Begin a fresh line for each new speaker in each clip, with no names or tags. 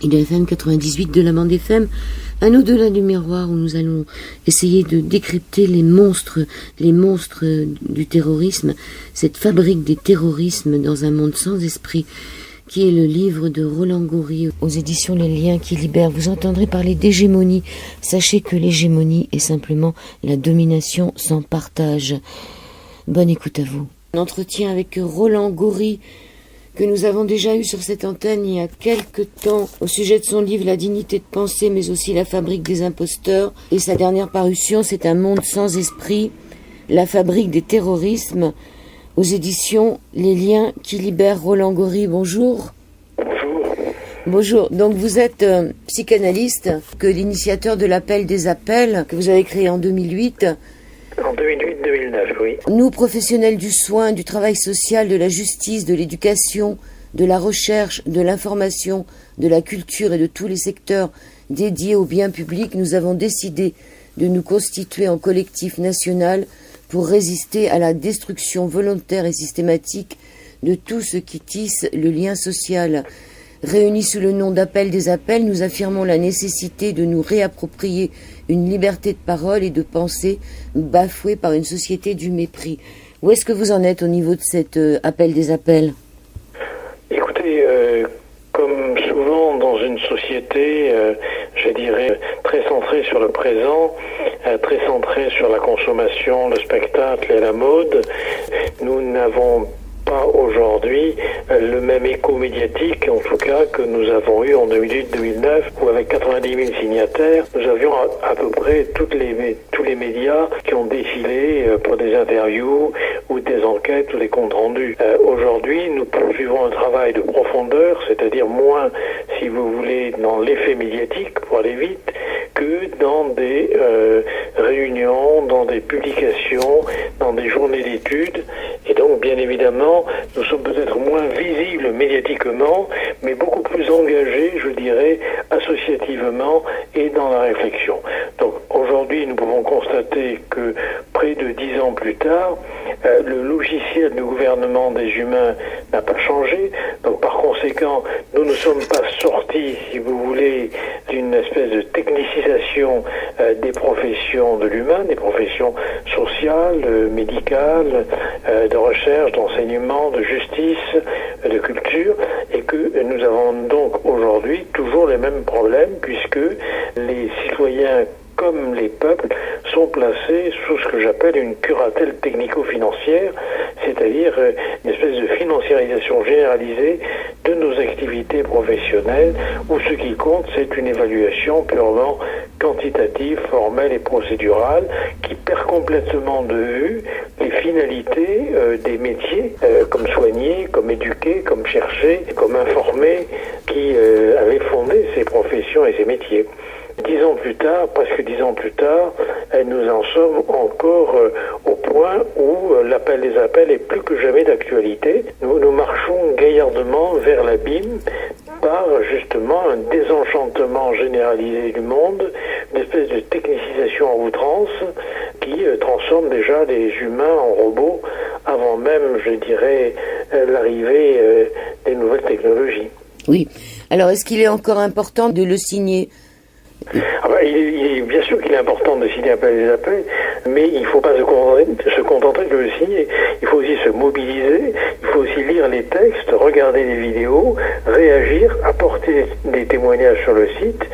et de FM 98 de la bande FM, un au-delà du miroir où nous allons essayer de décrypter les monstres du terrorisme, cette fabrique des terrorismes dans un monde sans esprit, qui est le livre de Roland Gori aux éditions Les Liens qui libèrent. Vous entendrez parler d'hégémonie. Sachez que l'hégémonie est simplement la domination sans partage. Bonne écoute à vous. Un entretien avec Roland Gori que nous avons déjà eu sur cette antenne il y a quelque temps au sujet de son livre La dignité de penser, mais aussi La fabrique des imposteurs. Et sa dernière parution, c'est Un monde sans esprit, la fabrique des terrorismes, aux éditions Les Liens qui libèrent. Roland Gori, bonjour.
Bonjour.
Bonjour. Donc vous êtes psychanalyste, que l'initiateur de l'appel des appels, que vous avez créé en 2008.
En 2008-2009, oui.
Nous, professionnels du soin, du travail social, de la justice, de l'éducation, de la recherche, de l'information, de la culture et de tous les secteurs dédiés au bien public, nous avons décidé de nous constituer en collectif national pour résister à la destruction volontaire et systématique de tout ce qui tisse le lien social. Réunis sous le nom d'Appel des appels, nous affirmons la nécessité de nous réapproprier une liberté de parole et de pensée bafouée par une société du mépris. Où est-ce que vous en êtes au niveau de cet appel des appels ?
Écoutez, comme souvent dans une société, je dirais, très centrée sur le présent, très centrée sur la consommation, le spectacle et la mode, nous n'avons pas aujourd'hui le même écho médiatique, en tout cas, que nous avons eu en 2008-2009, où avec 90 000 signataires, nous avions à peu près tous les médias qui ont défilé pour des interviews ou des enquêtes ou des comptes rendus. Aujourd'hui, nous poursuivons un travail de profondeur, c'est-à-dire moins, si vous voulez, dans l'effet médiatique, pour aller vite, que dans des réunions, dans des publications, dans des journées d'études. Et donc, bien évidemment, nous sommes peut-être moins visibles médiatiquement, mais beaucoup plus engagés, je dirais, associativement et dans la réflexion. Donc, aujourd'hui, nous pouvons constater que près de 10 ans plus tard, le logiciel de gouvernement des humains n'a pas changé. Donc, par conséquent, nous ne sommes pas sortis, si vous voulez, d'une espèce de technicisation des professions de l'humain, des professions sociales, médicales, de recherche, d'enseignement, de justice, de culture, et que nous avons donc aujourd'hui toujours les mêmes problèmes, puisque les citoyens comme les peuples sont placés sous ce que j'appelle une curatelle technico-financière, c'est-à-dire une espèce de financiarisation généralisée de nos activités professionnelles, où ce qui compte, c'est une évaluation purement quantitative, formelle et procédurale, qui perd complètement de vue les finalités des métiers, comme soigner, comme éduquer, comme chercher, comme informer, qui avaient fondé ces professions et ces métiers. 10 ans plus tard, presque 10 ans plus tard, nous en sommes encore au point où l'appel des appels est plus que jamais d'actualité. Nous marchons gaillardement vers l'abîme par justement un désenchantement généralisé du monde, une espèce de technicisation en outrance qui transforme déjà les humains en robots avant même, je dirais, l'arrivée des nouvelles technologies.
Oui. Alors, est-ce qu'il est encore important de le signer ?
Il est bien sûr qu'il est important de signer appel des appels, mais il ne faut pas se contenter de le signer. Il faut aussi se mobiliser, il faut aussi lire les textes, regarder les vidéos, réagir, apporter des témoignages sur le site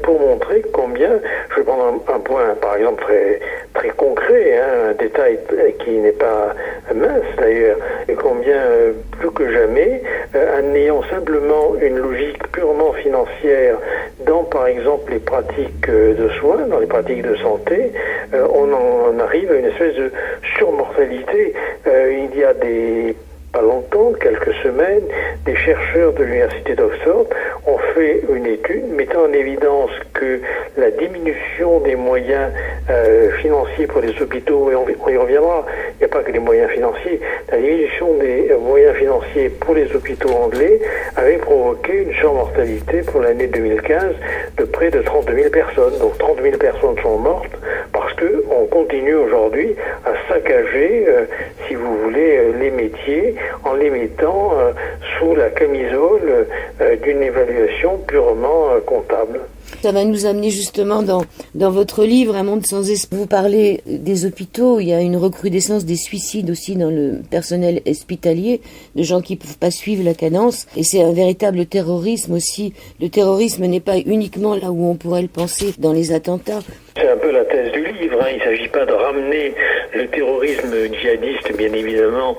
pour montrer combien, je vais prendre un point par exemple très concret, un détail qui n'est pas mince d'ailleurs, et combien plus que jamais, en ayant simplement une logique purement financière dans par exemple les pratiques de soins, dans les pratiques de santé, on en arrive à une espèce de surmortalité. Il y a pas longtemps, quelques semaines, des chercheurs de l'université d'Oxford ont fait une étude mettant en évidence que la diminution des moyens financiers pour les hôpitaux, et on y reviendra, il n'y a pas que les moyens financiers, la diminution des moyens financiers pour les hôpitaux anglais avait provoqué une surmortalité pour l'année 2015 de près de 32 000 personnes. Donc 30 000 personnes sont mortes parce qu'on continue aujourd'hui à saccager, si vous voulez, les métiers en les mettant sous la camisole d'une évaluation purement comptable.
Ça va nous amener justement dans votre livre, Un monde sans espoir. Vous parlez des hôpitaux, il y a une recrudescence des suicides aussi dans le personnel hospitalier, de gens qui ne peuvent pas suivre la cadence. Et c'est un véritable terrorisme aussi. Le terrorisme n'est pas uniquement là où on pourrait le penser dans les attentats.
C'est un peu la thèse du livre. Il ne s'agit pas de ramener le terrorisme djihadiste, bien évidemment,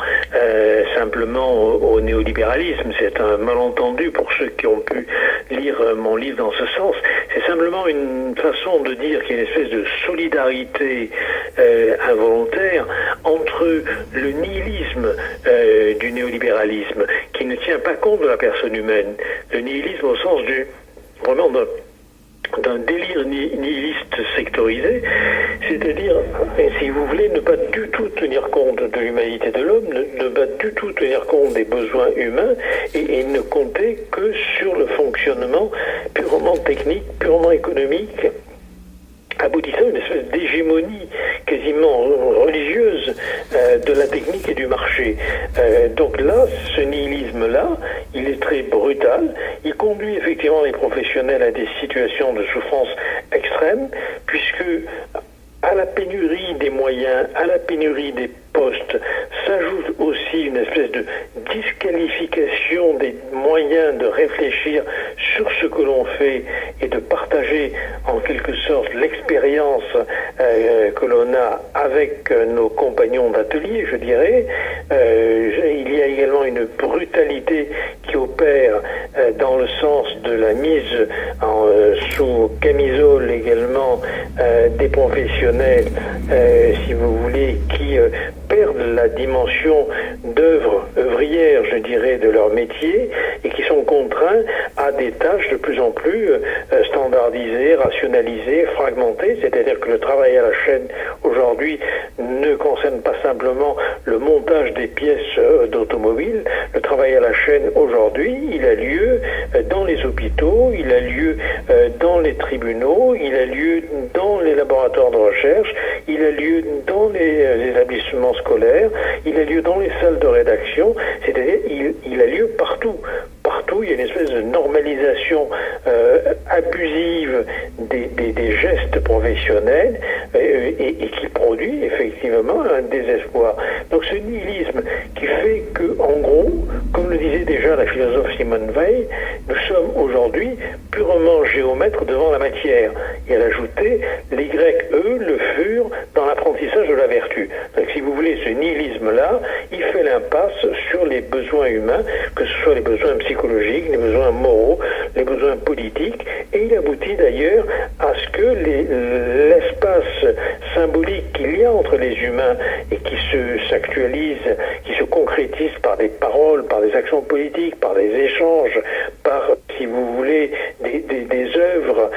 simplement au néolibéralisme. C'est un malentendu pour ceux qui ont pu lire mon livre dans ce sens. C'est simplement une façon de dire qu'il y a une espèce de solidarité involontaire entre le nihilisme du néolibéralisme, qui ne tient pas compte de la personne humaine. Le nihilisme au sens vraiment d'un délire nihiliste sectorisé, c'est-à-dire, si vous voulez, ne pas du tout tenir compte de l'humanité de l'homme, ne pas du tout tenir compte des besoins humains et ne compter que sur le fonctionnement purement technique, purement économique, aboutissant à une espèce d'hégémonie quasiment religieuse de la technique et du marché. Donc là, ce nihilisme-là, il est très brutal. Il conduit effectivement les professionnels à des situations de souffrance extrême, puisque à la pénurie des moyens, à la pénurie des postes, s'ajoute aussi une espèce de disqualification des moyens de réfléchir sur ce que l'on fait et de partager en quelque sorte l'expérience que l'on a avec nos compagnons d'atelier, je dirais. Il y a également une brutalité qui opère dans le sens de la mise sous camisole également des professionnels, si vous voulez, qui perdent la dimension œuvrière, je dirais, de leur métier et qui sont contraints à des tâches de plus en plus standardisées, rationalisées, fragmentées, c'est-à-dire que le travail à la chaîne aujourd'hui ne concerne pas simplement le montage des pièces d'automobile. Le travail à la chaîne aujourd'hui, il a lieu dans les hôpitaux, il a lieu dans les tribunaux, il a lieu dans les laboratoires de recherche, il a lieu dans les établissements scolaires, il a lieu dans les salles de rédaction, c'est-à-dire il a lieu partout. Partout, il y a une espèce de normalisation abusive des gestes professionnels et qui produit effectivement un désespoir. Donc ce nihilisme qui fait que, en gros, comme le disait déjà la philosophe Simone Weil, nous sommes aujourd'hui purement géomètres devant la matière. Et elle ajoutait, les Grecs, eux, le furent dans l'apprentissage de la vertu. Donc si vous voulez, ce nihilisme-là, il fait l'impasse sur les besoins humains, que ce soit les besoins psychologiques, les besoins moraux, les besoins politiques, et il aboutit d'ailleurs à ce que l'espace symbolique qu'il y a entre les humains et qui s'actualise, qui se concrétise par des paroles, par des actions politiques, par des échanges, par, si vous voulez, des œuvres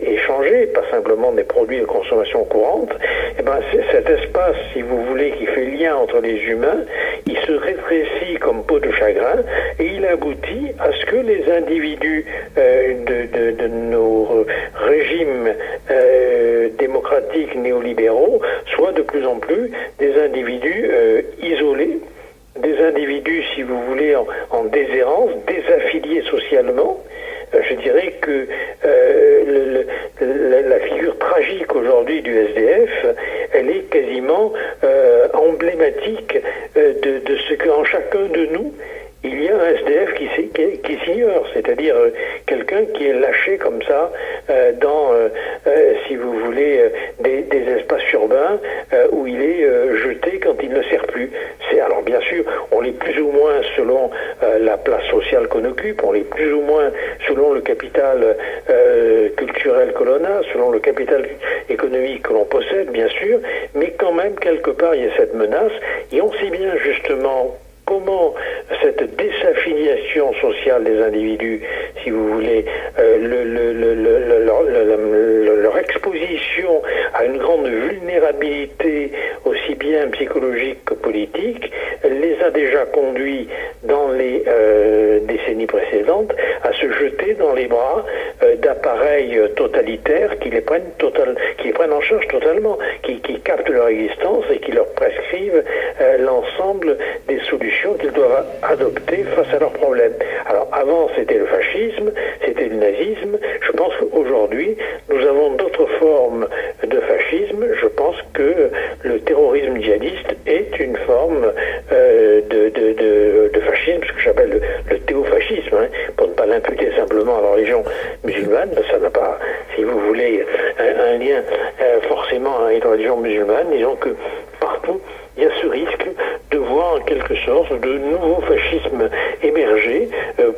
échangées, pas simplement des produits de consommation courante, et ben cet espace, si vous voulez, qui fait lien entre les humains, il se rétrécit comme peau de chagrin et il aboutit à ce que les individus de nos régimes démocratiques néolibéraux soient de plus en plus des individus isolés, des individus, si vous voulez, en déshérence, désaffiliés socialement. Je dirais que la figure tragique aujourd'hui du SDF, elle est quasiment emblématique de ce qu'en chacun de nous, il y a un SDF qui s'ignore, c'est-à-dire quelqu'un qui est lâché comme ça dans, si vous voulez, des espaces urbains où il est jeté quand il ne sert plus. Alors bien sûr, on l'est plus ou moins selon la place sociale qu'on occupe, on l'est plus ou moins selon le capital culturel que l'on a, selon le capital économique que l'on possède, bien sûr, mais quand même, quelque part, il y a cette menace, et on sait bien justement comment cette désaffiliation sociale des individus, si vous voulez, leur exposition à une grande vulnérabilité, aussi bien psychologique que politique, les a déjà conduits dans les décennies précédentes à se jeter dans les bras d'appareils totalitaires qui les prennent en charge totalement, qui captent leur existence et qui leur prescrivent l'ensemble des solutions qu'ils doivent adopter face à leurs problèmes. Alors avant c'était le fascisme, c'était le nazisme. Je pense qu'aujourd'hui, nous avons d'autres formes de fascisme. Je pense que le terrorisme djihadiste est une forme de fascisme, ce que j'appelle le théofascisme, hein, pour ne pas l'imputer simplement à la religion musulmane. Ça n'a pas, si vous voulez, un lien forcément avec la religion musulmane. Disons que partout, il y a ce risque de voir en quelque sorte de nouveaux fascismes émerger,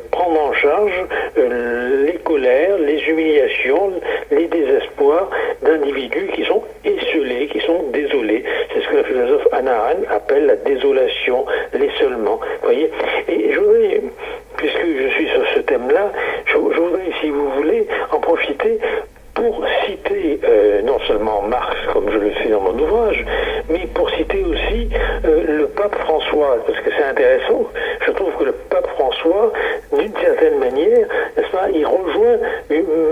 prendre en charge les colères, les humiliations, les désespoirs d'individus qui sont esselés, qui sont désolés. C'est ce que la philosophe Hannah Arendt appelle la désolation, l'essolement. Vous voyez ? Et je voudrais, puisque je suis sur ce thème-là, je voudrais, si vous voulez, en profiter pour citer non seulement Marx, comme je le fais dans mon ouvrage, mais pour citer aussi le pape François, parce que c'est intéressant. Je trouve que le pape François, d'une certaine manière, n'est-ce pas, il rejoint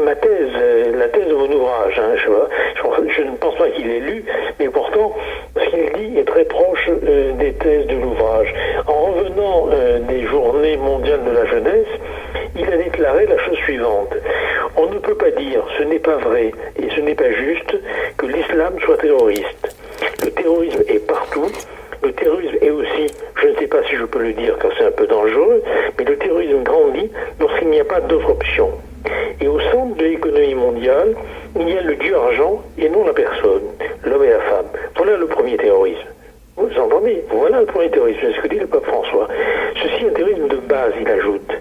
ma thèse, la thèse de mon ouvrage. Hein, je ne pense pas qu'il ait lu, mais pourtant, ce qu'il dit est très proche des thèses de l'ouvrage. En revenant des journées mondiales de la jeunesse, il a déclaré la chose suivante. On ne peut pas dire, ce n'est pas vrai et ce n'est pas juste, que l'islam soit terroriste. Le terrorisme est partout. Le terrorisme est aussi, je ne sais pas si je peux le dire car c'est un peu dangereux, mais le terrorisme grandit lorsqu'il n'y a pas d'autre option. Et au centre de l'économie mondiale, il y a le dieu argent et non la personne, l'homme et la femme. Voilà le premier terrorisme. Vous entendez? Voilà le premier terrorisme, c'est ce que dit le pape François. Ceci est un terrorisme de base, il ajoute,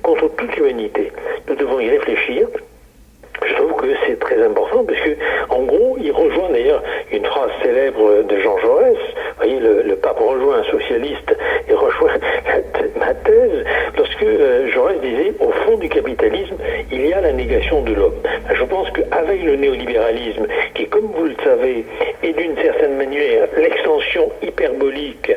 contre toute humanité. Nous devons y réfléchir. Je trouve que c'est très important parce que, en gros, il rejoint d'ailleurs une phrase célèbre de Jean Jaurès. Vous voyez, le pape rejoint un socialiste et rejoint ma thèse lorsque Jaurès disait, au fond du capitalisme, il y a la négation de l'homme. Je pense qu'avec le néolibéralisme, qui, comme vous le savez, est d'une certaine manière l'extension hyperbolique,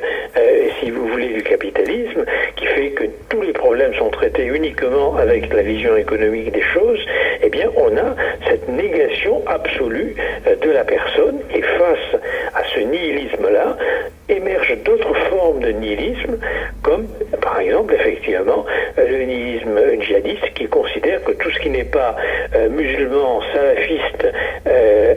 si vous voulez, du capitalisme, qui fait que tous les problèmes sont traités uniquement avec la vision économique des choses, eh bien, on a cette négation absolue de la personne, et face à ce nihilisme-là, émergent d'autres formes de nihilisme, comme par exemple effectivement le nihilisme djihadiste qui considère que tout ce qui n'est pas musulman, salafiste,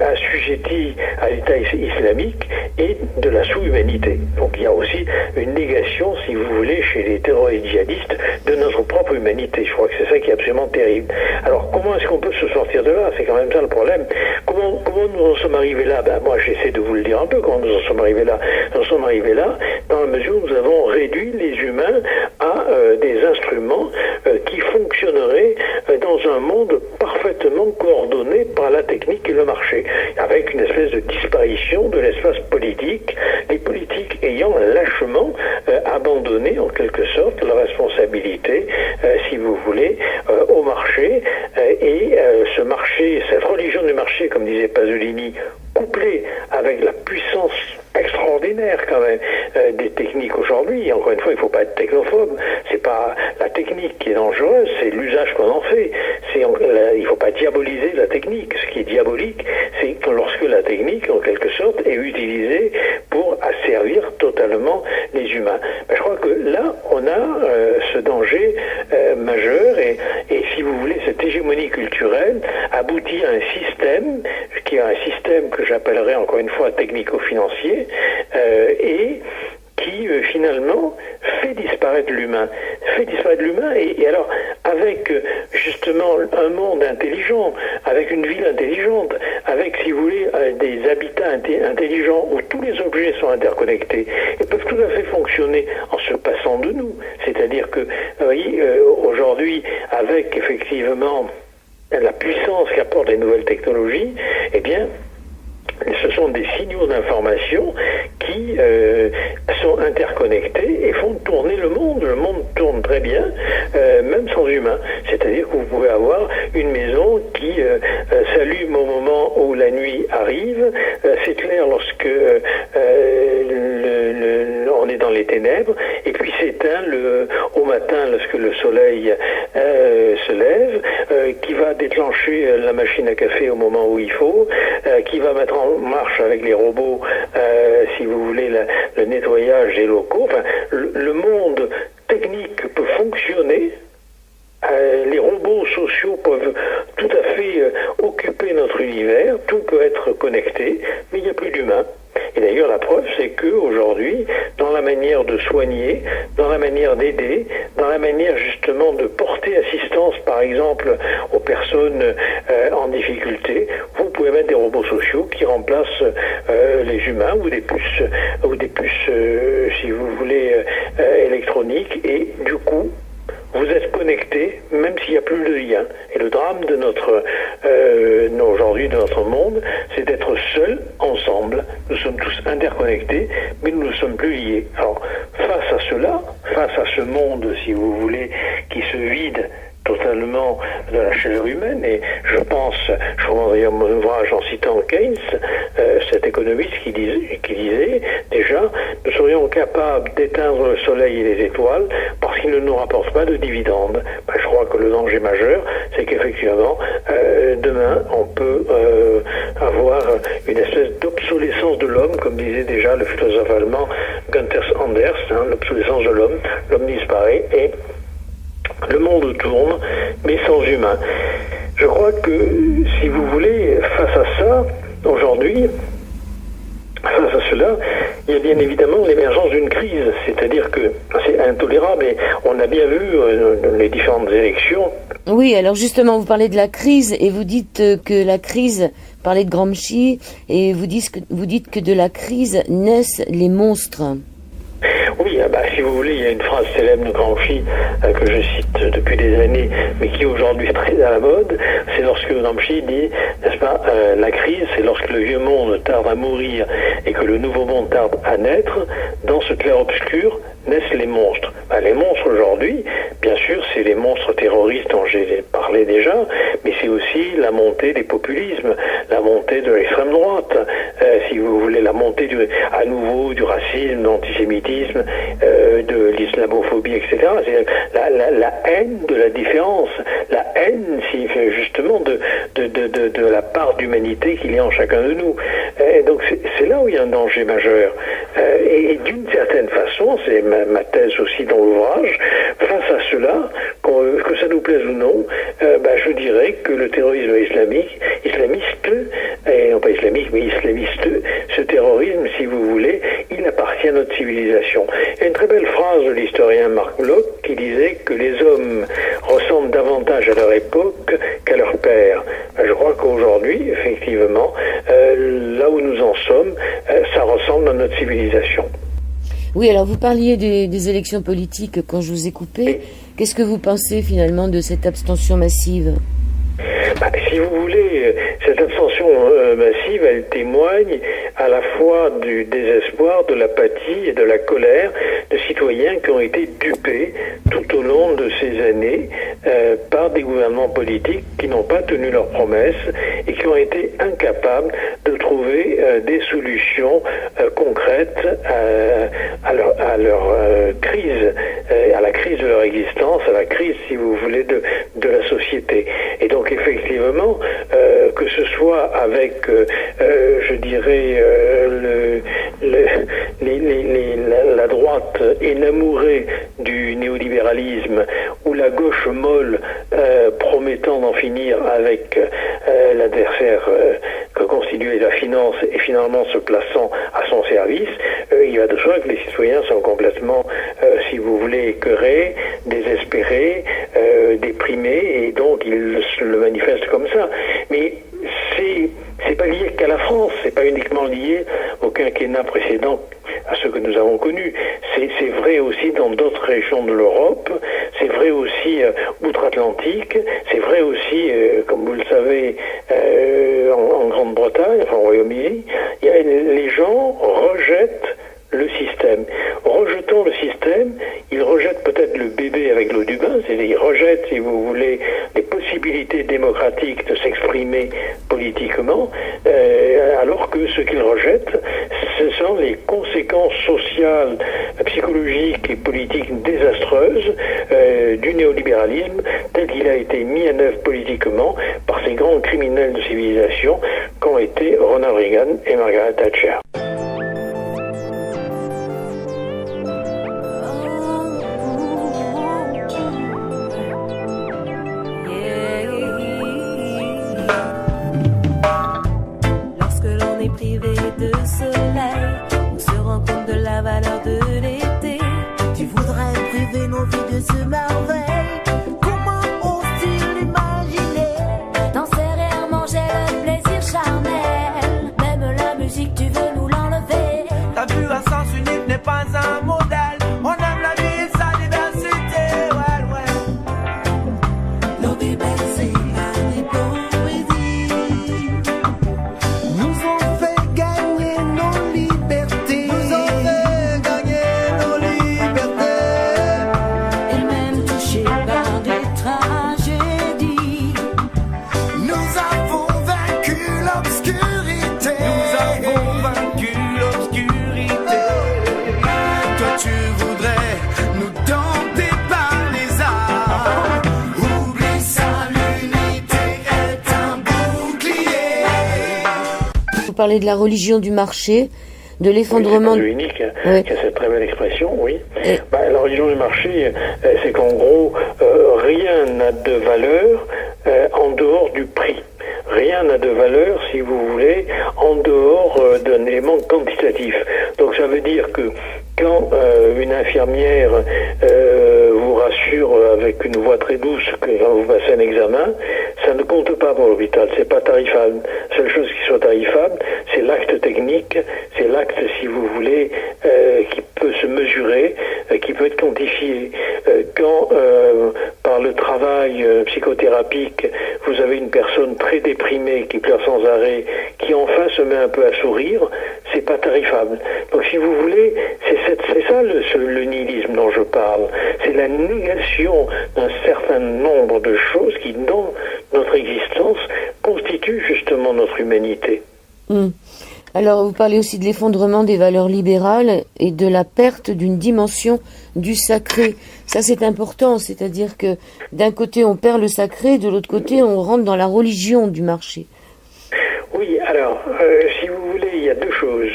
assujetti à l'État islamique est de la sous-humanité. Donc il y a aussi une négation, si vous voulez, chez les terroristes djihadistes de notre propre humanité. Je crois que c'est ça qui est absolument terrible. Alors comment est-ce qu'on peut se sortir de là? C'est quand même ça le problème. Comment nous en sommes arrivés là? Ben moi j'essaie de vous le dire un peu comment nous en sommes arrivés là. Nous en sommes arrivés là dans la mesure où nous avons réduit les humains à des instruments qui fonctionneraient dans un monde parfaitement coordonné par la technique et le marché, avec une espèce de disparition de l'espace politique, les politiques ayant lâchement abandonné en quelque sorte la responsabilité, si vous voulez, au marché, et ce marché, cette religion du marché, comme disait Pasolini, couplée avec la puissance extraordinaire quand même des techniques aujourd'hui. Encore une fois, il ne faut pas être technophobe. C'est pas la technique qui est dangereuse, c'est l'usage qu'on en fait. Il ne faut pas diaboliser la technique. Ce qui est diabolique, c'est lorsque la technique, en quelque sorte, est utilisée pour asservir totalement les humains. Ben, je crois que là, on a ce danger majeur et si vous voulez, cette hégémonie culturelle aboutit à un système qui est un système que j'appellerais encore une fois technico-financier et qui finalement fait disparaître l'humain. Et alors avec justement un monde intelligent, avec une ville intelligente, avec, si vous voulez, des habitats intelligents où tous les objets sont interconnectés et peuvent tout à fait fonctionner en se passant de nous. C'est-à-dire que, vous voyez, aujourd'hui, avec effectivement la puissance qu'apportent les nouvelles technologies, eh bien, ce sont des signaux d'information qui sont interconnectés et font tourner le monde. Le monde tourne très bien, même sans humain. C'est-à-dire que vous pouvez avoir une maison qui s'allume au moment où la nuit arrive, s'éclaire lorsque on est dans les ténèbres, et puis s'éteint au matin lorsque le soleil se lève, qui va déclencher la machine à café au moment où il faut, qui va mettre en marche avec les robots, si vous voulez, le nettoyage des locaux. Enfin, le monde technique peut fonctionner tout peut être connecté, mais il n'y a plus d'humain. Et d'ailleurs, la preuve, c'est qu'aujourd'hui, dans la manière de soigner, dans la manière d'aider, dans la manière justement de porter assistance, par exemple, aux personnes en difficulté, vous pouvez mettre des robots sociaux qui remplacent les humains ou des puces, si vous voulez, électroniques, et du coup, vous êtes connectés, même s'il n'y a plus de lien. Et le drame de aujourd'hui de notre monde, c'est d'être seuls ensemble. Nous sommes tous interconnectés, mais nous ne sommes plus liés. Alors, face à cela, face à ce monde, si vous voulez, qui se vide totalement de la chaleur humaine, et je recommande d'ailleurs mon ouvrage en citant Keynes, cet économiste qui disait déjà, nous serions capables d'éteindre le soleil et les étoiles parce qu'ils ne nous rapportent pas de dividendes. Je crois que le danger majeur, c'est qu'effectivement, demain, on peut avoir une espèce d'obsolescence de l'homme, comme disait déjà le philosophe allemand Gunther Anders, l'obsolescence de l'homme, l'homme disparaît, et le monde tourne, mais sans humain. Je crois que, si vous voulez, face à ça, aujourd'hui, face à cela, il y a bien évidemment l'émergence d'une crise. C'est-à-dire que c'est intolérable, et on a bien vu les différentes élections.
Oui, alors justement, vous parlez de la crise, et vous dites que la crise, vous parlez de Gramsci, et vous dites que de la crise naissent les monstres.
Oui, si vous voulez, il y a une phrase célèbre de Gramsci que je cite depuis des années, mais qui aujourd'hui est très à la mode. C'est lorsque Gramsci dit, n'est-ce pas, la crise, c'est lorsque le vieux monde tarde à mourir et que le nouveau monde tarde à naître. Dans ce clair-obscur naissent les monstres. Les monstres aujourd'hui, bien sûr, c'est les monstres terroristes dont j'ai parlé déjà, mais c'est aussi la montée des populismes, la montée de l'extrême droite, si vous voulez, la montée à nouveau du racisme, de l'antisémitisme, de l'islamophobie, etc. C'est la haine de la différence, la haine, justement, de la part d'humanité qu'il y a en chacun de nous. Et donc c'est là où il y a un danger majeur. Et d'une certaine façon, c'est ma thèse aussi dans l'ouvrage, face à cela, que ça nous plaise ou non, je dirais que le terrorisme islamiste, et non pas islamique, mais islamiste, ce terrorisme, si vous voulez, il appartient à notre civilisation. Il y a une très belle phrase de l'historien Marc Bloch qui disait que les hommes ressemblent davantage à leur époque qu'à leur père. Je crois qu'aujourd'hui, effectivement, là où nous en sommes, ça ressemble à notre civilisation.
Oui, alors vous parliez des élections politiques quand je vous ai coupé. Qu'est-ce que vous pensez finalement de cette abstention massive ?
Si vous voulez, cette abstention massive, elle témoigne à la fois du désespoir, de l'apathie et de la colère de citoyens qui ont été dupés tout au long de ces années par des gouvernements politiques qui n'ont pas tenu leurs promesses et qui ont été incapables de trouver des solutions concrètes à leur crise, à la crise de leur existence, à la crise, si vous voulez, de la société. Et donc, effectivement, que ce soit avec, je dirais, la droite énamourée du néolibéralisme ou la gauche molle promettant d'en finir avec l'adversaire que constituait la finance et finalement se plaçant à son service, il va de soi que les citoyens sont complètement, si vous voulez, écœurés, désespérés, déprimés, et donc ils le manifestent comme ça. Mais c'est pas lié qu'à la France, c'est pas uniquement lié au quinquennat précédent, à ce que nous avons connu. C'est vrai aussi dans d'autres régions de l'Europe, c'est vrai aussi outre-Atlantique, c'est vrai aussi, comme vous le savez, en Grande-Bretagne, enfin au Royaume-Uni. Les gens rejettent le système. Rejetant le système, ils rejettent peut-être le bébé avec l'eau du bain, c'est-à-dire ils rejettent, si vous voulez, les possibilités démocratiques de s'exprimer politiquement, alors que ce qu'ils rejettent, ce sont les conséquences sociales, psychologiques et politiques désastreuses du néolibéralisme tel qu'il a été mis en œuvre politiquement par ces grands criminels de civilisation qu'ont été Ronald Reagan et Margaret Thatcher.
de ce merveille. Comment ose-t-il imaginer
T'en serrer, manger le plaisir charnel. Même la musique, tu veux nous l'enlever.
T'as vu, un sens unique n'est pas un modèle. On aime la vie et sa diversité. Ouais, ouais. Nos diversités, des poésies nous ont fait gagner nos libertés. Nous ont fait gagner nos libertés.
Et même touché par des tragédies.
Nous avons vaincu l'obscurité. Nous avons vaincu l'obscurité. Toi tu voudrais nous dompter par les arts. Oublie ça, l'unité est un bouclier.
Vous parlez de la religion du marché, de l'effondrement.
C'est unique,
Oui.
qui a cette très belle expression, oui.
Et-
La religion du marché, c'est qu'en gros, rien n'a de valeur en dehors du prix. Rien n'a de valeur, si vous voulez, en dehors d'un élément quantitatif. Donc ça veut dire que quand une infirmière vous rassure avec une voix très douce que quand vous passez un examen, ça ne compte pas pour l'hôpital, c'est pas tarifable. La seule chose qui soit tarifable, c'est l'acte technique, c'est l'acte, si vous voulez, qui peut se mesurer, qui peut être quantifié. Quand par le travail psychothérapique, vous avez une personne très déprimée qui pleure sans arrêt, qui enfin se met un peu à sourire, c'est pas tarifable. Donc si vous voulez, c'est ça le nihilisme dont je parle. C'est la négation d'un certain nombre de choses qui, dans notre existence, constituent justement notre humanité.
Alors, vous parlez aussi de l'effondrement des valeurs libérales et de la perte d'une dimension du sacré. Ça, c'est important, c'est-à-dire que d'un côté, on perd le sacré, de l'autre côté, on rentre dans la religion du marché.
Oui, alors, si vous voulez, il y a deux choses.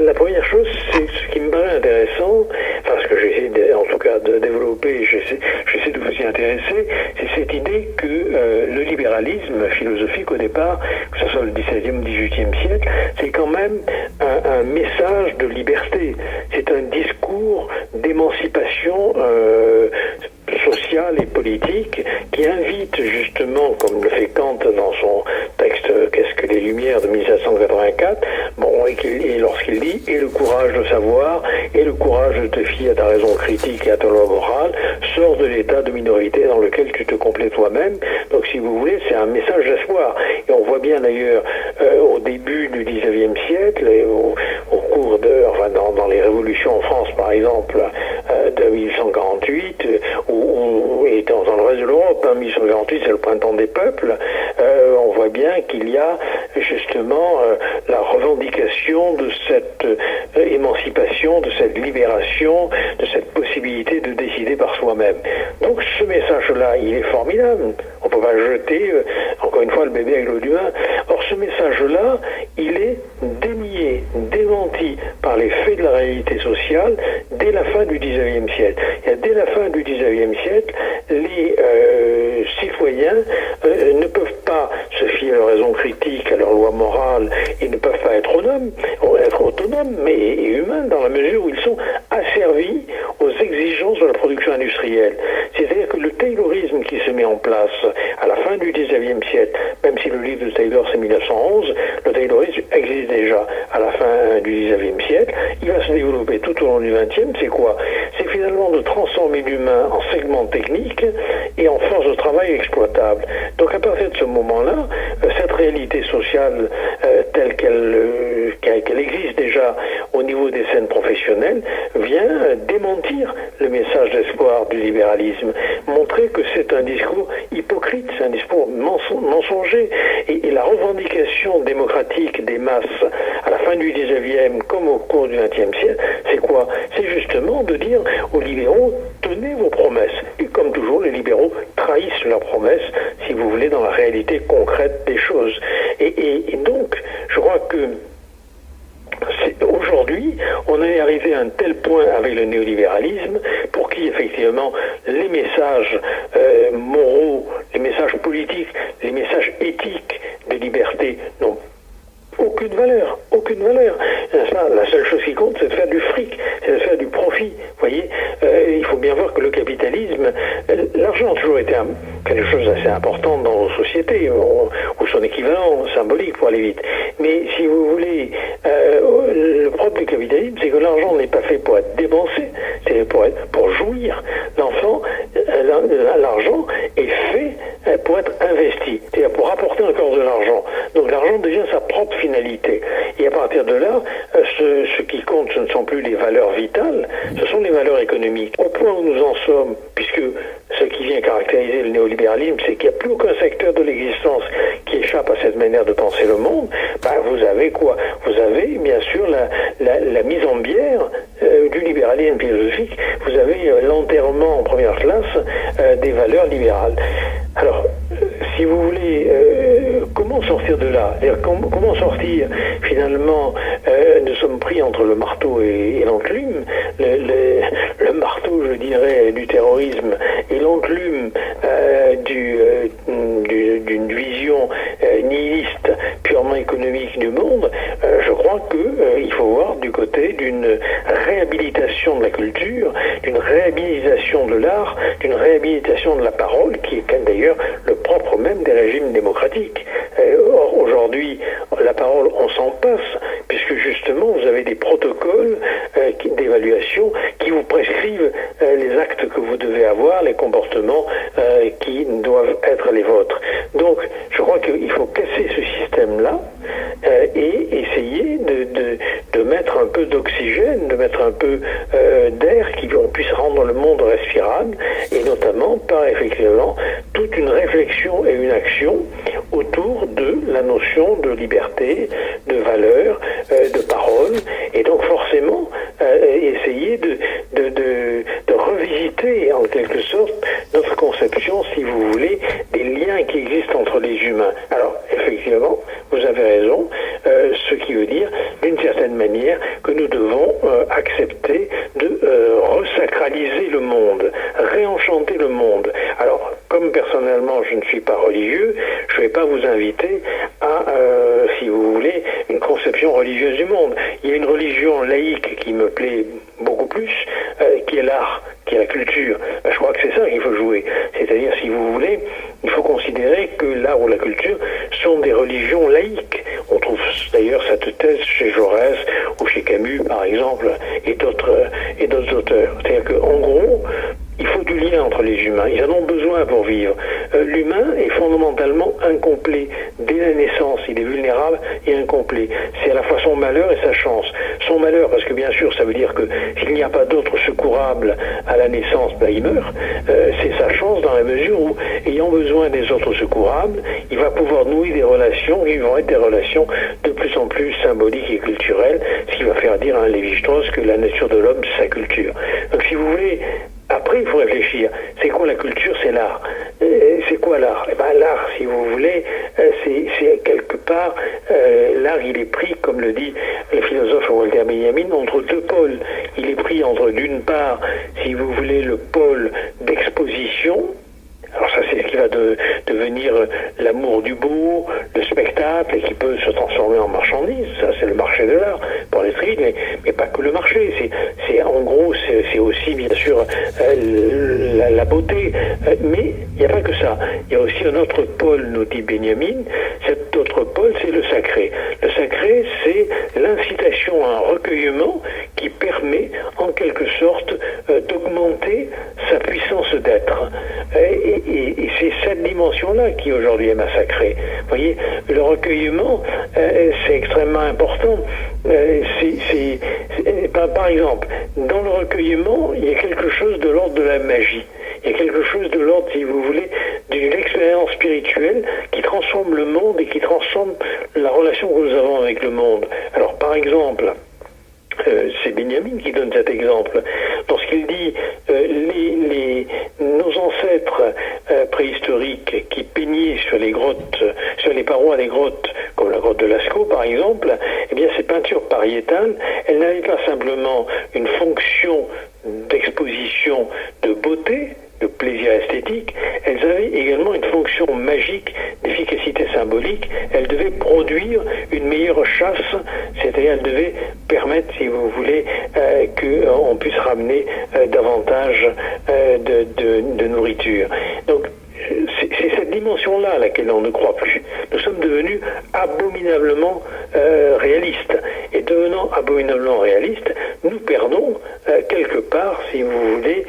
La première chose, c'est ce qui me paraît intéressant, enfin ce que j'essaie en tout cas de développer, j'essaie de vous y intéresser, c'est cette idée que le libéralisme philosophique au départ, que ce soit le XVIIe ou XVIIIe siècle, c'est quand même un message de liberté. C'est un discours d'émancipation sociale et politique qui invite justement, comme le fait Kant dans son texte Qu'est-ce que les Lumières de 1784, et lorsqu'il dit « Et le courage de savoir, et le courage de te fier à ta raison critique et à ta loi morale, sors de l'état de minorité dans lequel tu te complais toi-même. » Donc si vous voulez, c'est un message d'espoir. Et on voit bien d'ailleurs au début du XIXe siècle, et au cours dans les révolutions en France par exemple, de 1848, et dans le reste de l'Europe, 1848 c'est le printemps des peuples, on voit bien qu'il y a justement la revendication de cette émancipation, de cette libération, de cette possibilité de décider par soi-même. Donc ce message-là, il est formidable. On ne peut pas jeter, encore une fois, le bébé avec l'eau du bain. Or ce message-là, il est dénié, démenti par les faits de la réalité sociale dès la fin du XIXe siècle. Et dès la fin du XIXe siècle, les citoyens ne peuvent pas se fier à leur raison critique, à leur loi morale, ils ne peuvent pas être autonomes, mais humains dans la mesure où ils sont asservis aux exigences de la production industrielle. C'est-à-dire que le taylorisme qui se met en place à la fin du XIXe siècle, même si le livre de Taylor c'est 1911, le taylorisme existe déjà à la fin du XIXe siècle, il va se développer tout au long du XXe. C'est quoi? C'est finalement de transformer l'humain en segment technique et en force de travail exploitable. Donc à partir de ce moment-là, cette réalité sociale telle qu'elle existe déjà au niveau des scènes professionnelles vient démentir le message d'espoir du libéralisme, montrer que c'est un discours hypocrite, c'est un discours mensonger, et la revendication démocratique des masses à la fin du 19e comme au cours du 20e siècle, c'est quoi? C'est justement de dire aux libéraux, tenez vos promesses. Et comme toujours, les libéraux trahissent leurs promesses, si vous voulez, dans la réalité concrète des choses. Et donc, je crois que aujourd'hui, on est arrivé à un tel point avec le néolibéralisme pour qui, effectivement, les messages moraux, les messages politiques, les messages éthiques de liberté n'ont aucune valeur, aucune valeur. La seule chose qui compte, c'est de faire du fric, c'est de faire du profit. Vous voyez, il faut bien voir que le capitalisme, l'argent a toujours été quelque chose d'assez important dans nos sociétés, ou son équivalent symbolique pour aller vite. Mais si vous voulez, le propre du capitalisme, c'est que l'argent n'est pas fait pour être dépensé, c'est pour jouir. L'argent est fait pour être investi, c'est-à-dire pour apporter encore de l'argent. Donc l'argent devient sa propre finalité. Et à partir de là, ce qui compte, ce ne sont plus les valeurs vitales, ce sont les valeurs économiques. Au point où nous en sommes, puisque ce qui vient caractériser le néolibéralisme, c'est qu'il n'y a plus aucun secteur de l'existence qui échappe à cette manière de penser le monde, vous avez quoi? Vous avez bien sûr la mise en bière du libéralisme philosophique, vous avez l'enterrement en première classe des valeurs libérales. Alors, si vous voulez, comment sortir de là? Comment sortir, finalement, nous sommes pris entre le marteau et l'enclume, le marteau, je dirais, du terrorisme et l'enclume d'une vision nihiliste, purement économique du monde. Je crois qu'il faut voir du côté d'une réhabilitation de la culture, d'une réhabilitation de l'art, d'une réhabilitation de la parole, qui est d'ailleurs le propre même des régimes démocratiques. Or, aujourd'hui, la parole, on s'en passe, puisque justement, vous avez des protocoles d'évaluation qui vous prescrivent les actes que vous devez avoir, les comportements qui doivent être les vôtres. Donc, je crois qu'il faut casser ce système-là et essayer de mettre un peu d'oxygène, de mettre un peu d'air qui puisse rendre le monde respirable, et notamment par effectivement toute une réflexion et une action autour de la notion de liberté, de valeur, de parole, et donc forcément essayer de revisiter en quelque sorte notre conception, si vous voulez, des liens qui existent entre les humains. Alors effectivement, vous avez raison, ce qui veut dire d'une certaine manière que nous devons accepter de resacraliser le monde, réenchanter le monde. Alors, comme personnellement je ne suis pas religieux, je ne vais pas vous inviter à, si vous voulez, une conception religieuse du monde. Il y a une religion laïque qui me plaît beaucoup plus, qui est l'art, qui est la culture. Je crois que c'est ça qu'il faut jouer. C'est-à-dire, si vous voulez, il faut considérer que l'art ou la culture sont des religions laïques. On trouve d'ailleurs cette thèse chez Jaurès ou chez Camus, par exemple, et d'autres auteurs. C'est-à-dire qu'en gros, il faut du lien entre les humains. Ils en ont besoin pour vivre. L'humain est fondamentalement incomplet. Dès la naissance, il est vulnérable et incomplet. C'est à la fois son malheur et sa chance. Son malheur, parce que bien sûr, ça veut dire que s'il n'y a pas d'autre secourable à la naissance, il meurt. C'est sa chance dans la mesure où, ayant besoin des autres secourables, il va pouvoir nouer des relations qui vont être des relations de plus en plus symboliques et culturelles, ce qui va faire dire à Lévi-Strauss que la nature de l'homme, c'est sa culture. Donc si vous voulez, après, il faut réfléchir. C'est quoi la culture? C'est l'art. C'est quoi l'art? L'art, si vous voulez, c'est quelque part, l'art, il est pris, comme le dit le philosophe Walter Benjamin, entre deux pôles. Il est pris entre, d'une part, si vous voulez, le pôle d'exposition. Alors ça, c'est ce qui va devenir l'amour du beau, le spectacle, et qui peut se transformer en marchandise. Ça, c'est le marché de l'art, pour les trides, mais pas que le marché. En gros, c'est aussi, bien sûr, la beauté. Mais il n'y a pas que ça. Il y a aussi un autre pôle, nous dit Benjamin. Cet autre pôle, c'est le sacré. Le sacré, c'est l'incitation à un recueillement qui permet, en quelque sorte, d'augmenter sa puissance d'être. Et c'est cette dimension-là qui aujourd'hui est massacrée. Vous voyez, le recueillement, c'est extrêmement important. Par exemple, dans le recueillement, il y a quelque chose de l'ordre de la magie. Il y a quelque chose de l'ordre, si vous voulez, d'une expérience spirituelle qui transforme le monde et qui transforme la relation que nous avons avec le monde. Alors, par exemple, c'est Benjamin qui donne cet exemple. Lorsqu'il dit nos ancêtres préhistoriques qui peignaient sur les grottes, sur les parois des grottes, comme la grotte de Lascaux par exemple, eh bien ces peintures pariétales, elles n'avaient pas simplement une fonction d'exposition de beauté, de plaisir esthétique, elles avaient également une fonction magique d'efficacité symbolique. Elles devaient produire une meilleure chasse, c'est-à-dire elles devaient permettre, si vous voulez, qu'on puisse ramener davantage de nourriture. Donc, c'est cette dimension-là à laquelle on ne croit plus. Nous sommes devenus abominablement réalistes. Et devenant abominablement réalistes, nous perdons quelque part, si vous voulez,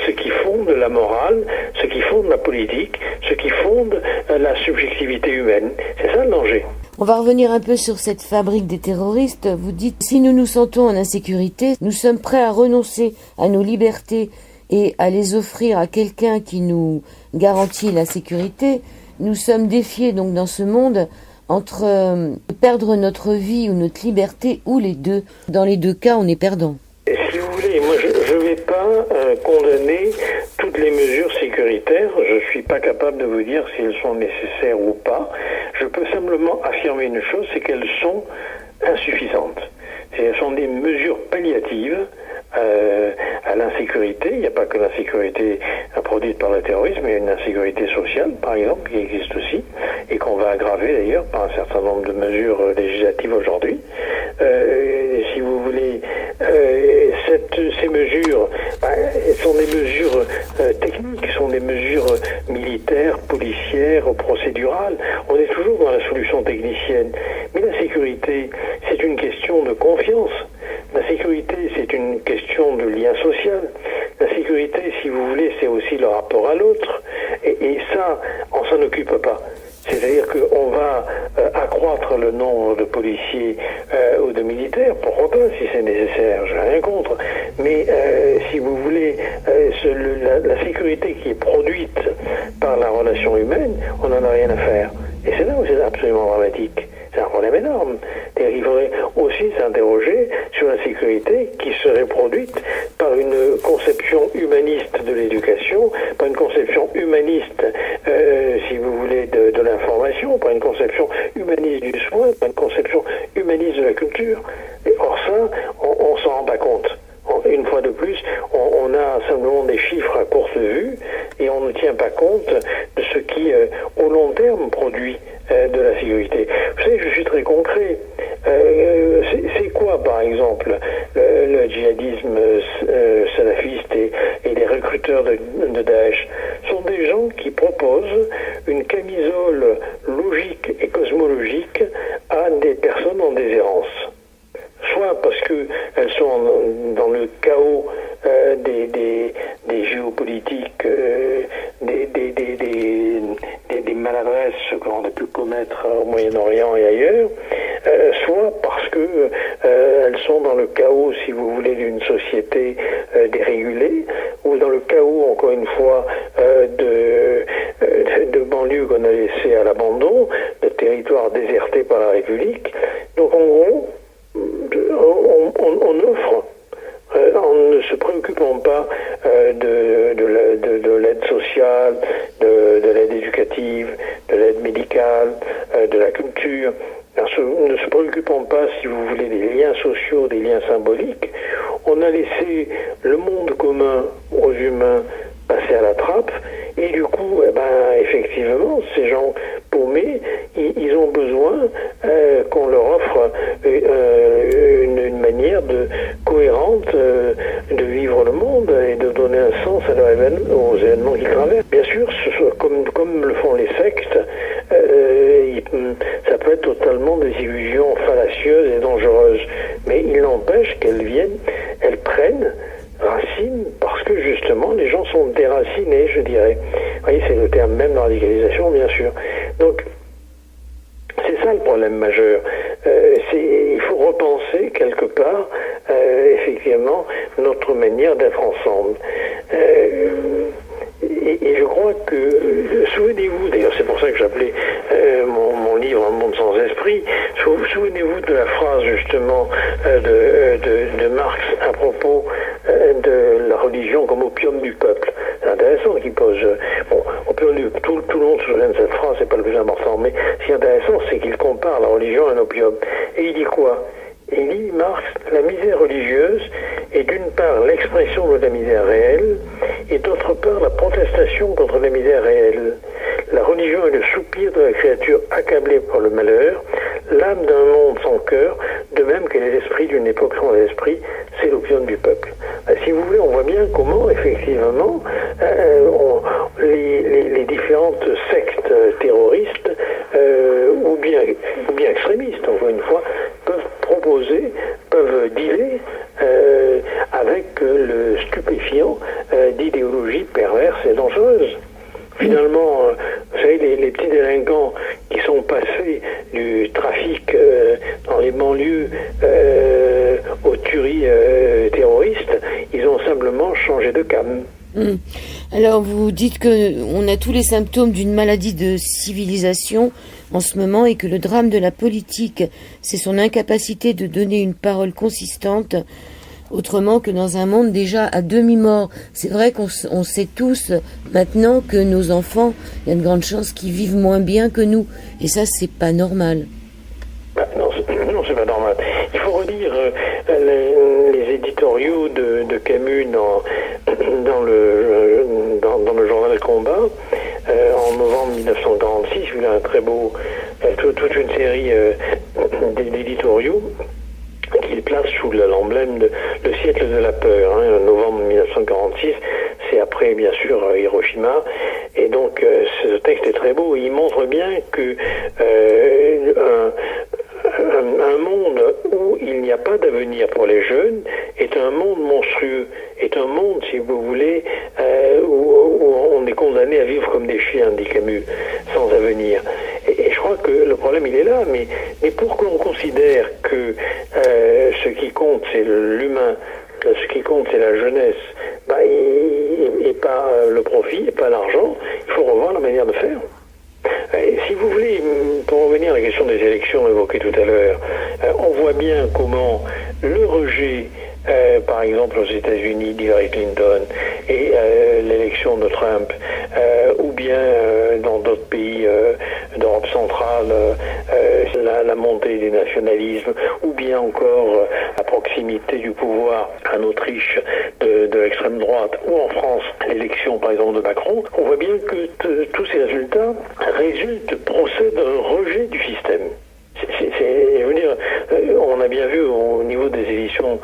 ce qui fonde la morale, ce qui fonde la politique, ce qui fonde la subjectivité humaine. C'est ça le danger.
On va revenir un peu sur cette fabrique des terroristes. Vous dites, si nous nous sentons en insécurité, nous sommes prêts à renoncer à nos libertés et à les offrir à quelqu'un qui nous garantit la sécurité. Nous sommes défiés donc dans ce monde entre perdre notre vie ou notre liberté ou les deux. Dans les deux cas, on est perdant.
Et si vous voulez, moi je ne vais pas condamner toutes les mesures sécuritaires. Je ne suis pas capable de vous dire si elles sont nécessaires ou pas. Je peux simplement affirmer une chose, c'est qu'elles sont insuffisantes. Elles sont des mesures palliatives à l'insécurité. Il n'y a pas que l'insécurité produite par le terrorisme, il y a une insécurité sociale, par exemple, qui existe aussi, et qu'on va aggraver d'ailleurs par un certain nombre de mesures législatives aujourd'hui. Si vous voulez, ces mesures sont des mesures techniques, sont des mesures militaires, policières, procédurales. On est toujours dans la solution technicienne. Mais la sécurité, c'est une question de confiance. La sécurité, c'est une question de lien social. La sécurité, si vous voulez, c'est aussi le rapport à l'autre. Et ça, on s'en occupe pas. C'est-à-dire qu'on va accroître le nombre de policiers ou de militaires, pourquoi pas, si c'est nécessaire, j'ai rien contre. Mais si vous voulez, la sécurité qui est produite par la relation humaine, on n'en a rien à faire. Et c'est là où c'est absolument dramatique. C'est un problème énorme. Il faudrait aussi s'interroger sur la sécurité qui serait produite par une conception humaniste de l'éducation, par une conception humaniste, si vous voulez, de l'information, par une conception humaniste du soin, par une conception humaniste de la culture. Et or ça, on s'en rend pas compte. Une fois de plus, on a simplement des chiffres à courte vue et on ne tient pas compte de ce qui, au long terme, produit de la sécurité. Vous savez, je suis très concret. C'est quoi, par exemple, le djihadisme salafiste et les recruteurs de Daesh? Ce sont des gens qui proposent une camisole logique et cosmologique à des personnes en déshérence. Soit parce qu'elles sont dans le chaos des géopolitiques, des maladresses qu'on a pu commettre au Moyen-Orient et ailleurs, soit parce qu'elles sont dans le chaos, si vous voulez, d'une société dérégulée, ou dans le chaos, encore une fois, de banlieues qu'on a laissées à l'abandon, de territoires désertés par la République. Donc en gros, on offre, en ne se préoccupant pas de l'aide sociale, de l'aide éducative, de l'aide médicale, de la culture, en ne se préoccupant pas, si vous voulez, des liens sociaux, des liens symboliques, on a laissé le monde commun aux humains passer à la trappe, et du coup, effectivement, ces gens paumés, ils ont besoin qu'on leur offre une manière cohérente de vivre le monde et de donner un sens à aux événements qu'ils traversent. Bien sûr, comme le font les sectes, ça peut être totalement des illusions fallacieuses et dangereuses, mais il n'empêche elles prennent racine parce que justement les gens sont déracinés, je dirais. Vous voyez, c'est le terme même de radicalisation, bien sûr. Donc, c'est ça le problème majeur. Il faut repenser quelque part, effectivement, notre manière d'être ensemble. Et je crois que, souvenez-vous, d'ailleurs c'est pour ça que j'appelais mon livre Un monde sans esprit, souvenez-vous de la phrase justement de Marx à propos de la religion comme opium du peuple. C'est intéressant qu'il pose, opium du tout le monde se souvient de cette phrase, c'est pas le plus important, mais ce qui est intéressant c'est qu'il compare la religion à un opium. Et il dit quoi? Il dit, Marx, la misère religieuse est d'une part l'expression de la misère réelle et d'autre part la protestation contre la misère réelle. La religion est le soupir de la créature accablée par le malheur, l'âme d'un monde sans cœur, de même que les esprits d'une époque sans esprit, c'est l'opinion du peuple. Si vous voulez, on voit bien comment, effectivement, les différentes sectes terroristes, ou bien extrémistes, encore une fois, peuvent dealer avec le stupéfiant d'idéologies perverses et dangereuses. Finalement, vous savez, les petits délinquants qui sont passés du trafic dans les banlieues aux tueries terroristes, ils ont simplement changé de cam.
Alors vous dites qu'on a tous les symptômes d'une maladie de civilisation en ce moment et que le drame de la politique, c'est son incapacité de donner une parole consistante autrement que dans un monde déjà à demi-mort. C'est vrai qu'on sait tous maintenant que nos enfants, il y a de grandes chances qu'ils vivent moins bien que nous. Et ça, c'est pas normal.
Non, c'est pas normal. Il faut relire les éditoriaux de Camus dans le journal Combat en novembre 1946. Il a un très beau, toute une série d'éditoriaux qu'il place sous l'emblème de le siècle de la peur. Novembre 1946, c'est après bien sûr Hiroshima, et donc ce texte est très beau. Il montre bien que un monde où il n'y a pas d'avenir pour les jeunes est un monde monstrueux, est un monde, si vous voulez, où on est condamné à vivre comme des chiens, dit Camus, sans avenir. Et je crois que le problème, il est là, mais pour qu'on considère que ce qui compte, c'est l'humain, ce qui compte, c'est la jeunesse, et pas le profit, et pas l'argent, il faut revoir la manière de faire. Et si vous voulez, pour revenir à la question des élections évoquées tout à l'heure, on voit bien comment le rejet, par exemple aux États-Unis d'Hillary Clinton et l'élection de Trump, ou bien dans d'autres pays d'Europe centrale, la montée des nationalismes, ou bien encore à proximité du pouvoir en Autriche de l'extrême droite, ou en France l'élection par exemple de Macron, on voit bien que tous ces résultats procèdent d'un rejet du système. Je veux dire, on a bien vu au niveau des élections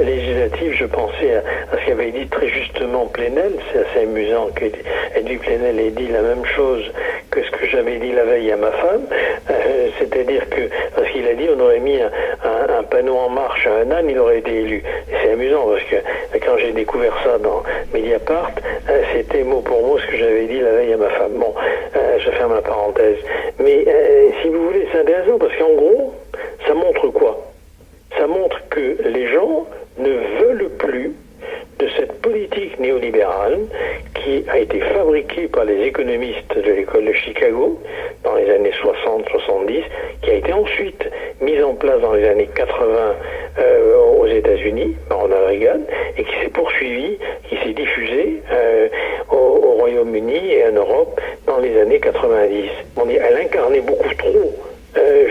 législatives, je pensais à ce qu'avait dit très justement Plenel. C'est assez amusant qu'Edwy Plenel ait dit la même chose que ce que j'avais dit la veille à ma femme, c'est-à-dire que, parce qu'il a dit, on aurait mis un panneau en marche à un âne, il aurait été élu. Et c'est amusant parce que quand j'ai découvert ça dans Mediapart, c'était mot pour mot ce que j'avais dit la veille à ma femme. Bon, je ferme la parenthèse. Mais si vous voulez, c'est intéressant parce qu'en gros, ça montre quoi? Ça montre que les gens ne veulent plus de cette politique néolibérale qui a été fabriquée par les économistes de l'école de Chicago dans les années 60-70, qui a été ensuite mise en place dans les années 80 aux États-Unis, par Ronald Reagan, et qui s'est poursuivie, qui s'est diffusée au Royaume-Uni et en Europe dans les années 90. Elle incarnait beaucoup trop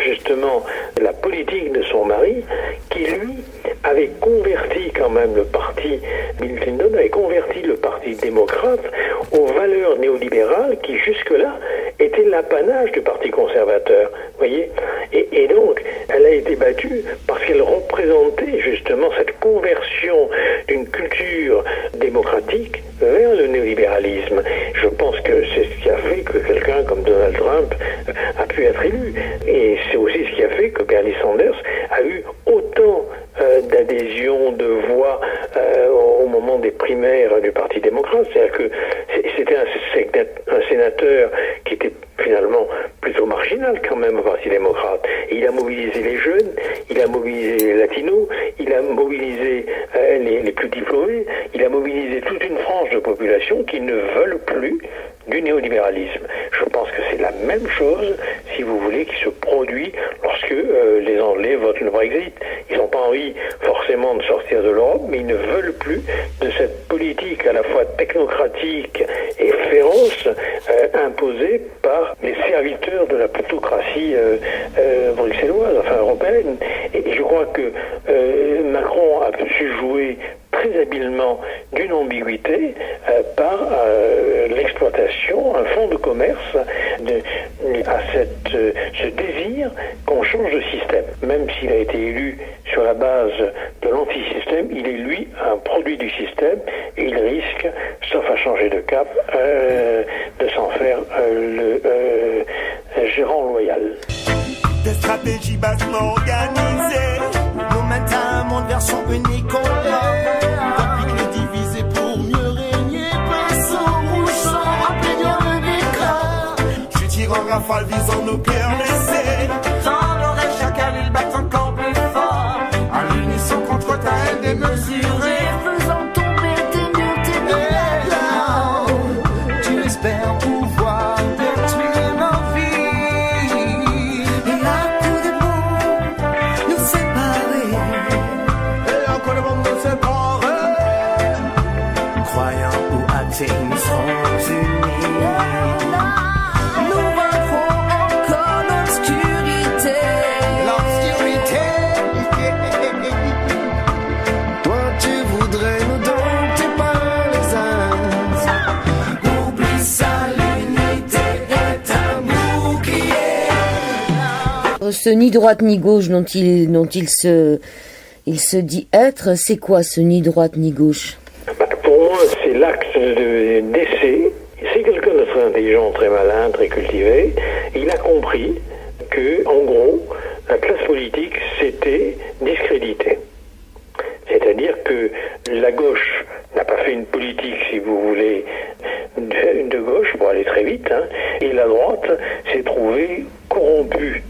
justement la politique de son mari, qui lui avait converti quand même le parti, Bill Clinton avait converti le parti démocrate aux valeurs néolibérales qui jusque-là étaient l'apanage du parti conservateur, voyez. Et donc elle a été battue parce qu'elle représentait justement cette conversion d'une culture démocratique vers le néolibéralisme. Je pense que c'est ce qui a fait que quelqu'un comme Donald Trump a pu être élu. Et c'est aussi ce qui a fait que Bernie Sanders a eu autant d'adhésion, de voix au moment des primaires du Parti démocrate. C'est-à-dire que c'était un sénateur qui était finalement plutôt marginal quand même au Parti démocrate. Et il a mobilisé les jeunes, il a mobilisé les latinos, il a mobilisé les plus diplômés, il a mobilisé toute une frange de population qui ne veulent plus du néolibéralisme. Je pense que c'est la même chose, si vous voulez, qui se produit lorsque les Anglais votent le Brexit. Ils n'ont pas envie forcément de sortir de l'Europe, mais ils ne veulent plus de cette politique à la fois technocratique et féroce imposée par les serviteurs de la plutocratie bruxelloise, enfin européenne. Et je crois que Macron a su jouer très habilement d'une ambiguïté par l'exploitation, un fonds de commerce à ce désir qu'on change de système. Même s'il a été élu sur la base de l'antisystème, il est lui un produit du système et il risque, sauf à changer de cap, de s'en faire le gérant loyal.
Des stratégies bassement organisées nous mettent à un monde version unique. Tactique le diviser pour mieux régner. Pinceau rougeant, plaignant le décor. Je tire en rafale visant nos cœurs blessés. Dans l'oreille chacal il bat encore plus fort. À l'unisson contre ta haine démesurée.
Faisant tomber tes murs, tes murs.
Tu espères pouvoir détruire nos vies.
Et à coup de mots, nous séparer.
Et encore le monde nous séparer. Croyants ou athées, nous serons unis.
Nous vaincrons encore l'obscurité.
L'obscurité.
Toi tu voudrais nous dompter par les uns.
Oublie ça, l'unité est un bouclier.
Ce ni droite ni gauche dont il se dit être, c'est quoi ce ni droite ni gauche?
Pour moi, c'est l'acte d'essai. C'est quelqu'un de très intelligent, très malin, très cultivé. Il a compris que, en gros, la classe politique s'était discréditée. C'est-à-dire que la gauche n'a pas fait une politique, si vous voulez, de gauche, pour aller très vite, hein, et la droite s'est trouvée corrompue.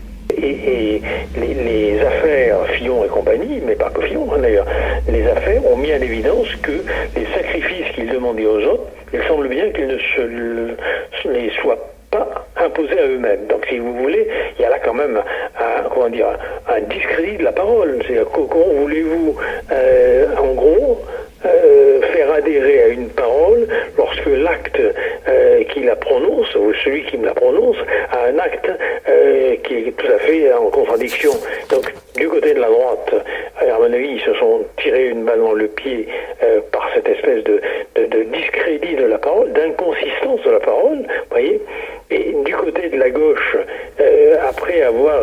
Et les affaires Fillon et compagnie, mais pas que Fillon hein, d'ailleurs, les affaires ont mis en évidence que les sacrifices qu'ils demandaient aux autres, il semble bien qu'ils ne les soient pas imposés à eux-mêmes. Donc si vous voulez, il y a là quand même un discrédit de la parole. C'est-à-dire comment voulez-vous, en gros, faire adhérer à une parole lorsque l'acte qui la prononce, ou celui qui me la prononce, a un acte qui est tout à fait en contradiction. Donc, du côté de la droite, à mon avis, ils se sont tirés une balle dans le pied par cette espèce de discrédit de la parole, d'inconsistance de la parole, voyez. Et du côté de la gauche, après avoir,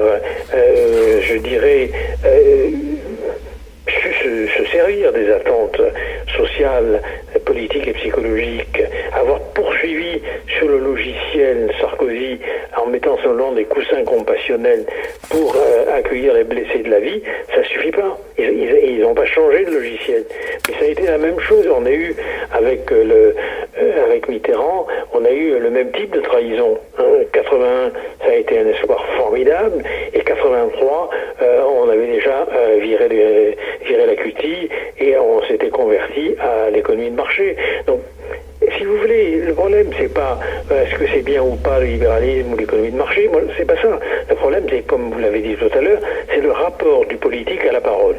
je dirais, se servir des attentes sociales, politiques et psychologiques, avoir poursuivi sur le logiciel Sarkozy en mettant seulement des coussins compassionnels pour accueillir les blessés de la vie, ça suffit pas. Ils n'ont pas changé de logiciel. Mais ça a été la même chose. On a eu avec Mitterrand, on a eu le même type de trahison. 81, ça a été un espoir formidable, et 83, on avait déjà viré la cutie et on s'était converti à l'économie de marché. Donc, si vous voulez, le problème, c'est pas est-ce que c'est bien ou pas le libéralisme ou l'économie de marché. Moi, c'est pas ça. Le problème, c'est, comme vous l'avez dit tout à l'heure, c'est le rapport du politique à la parole.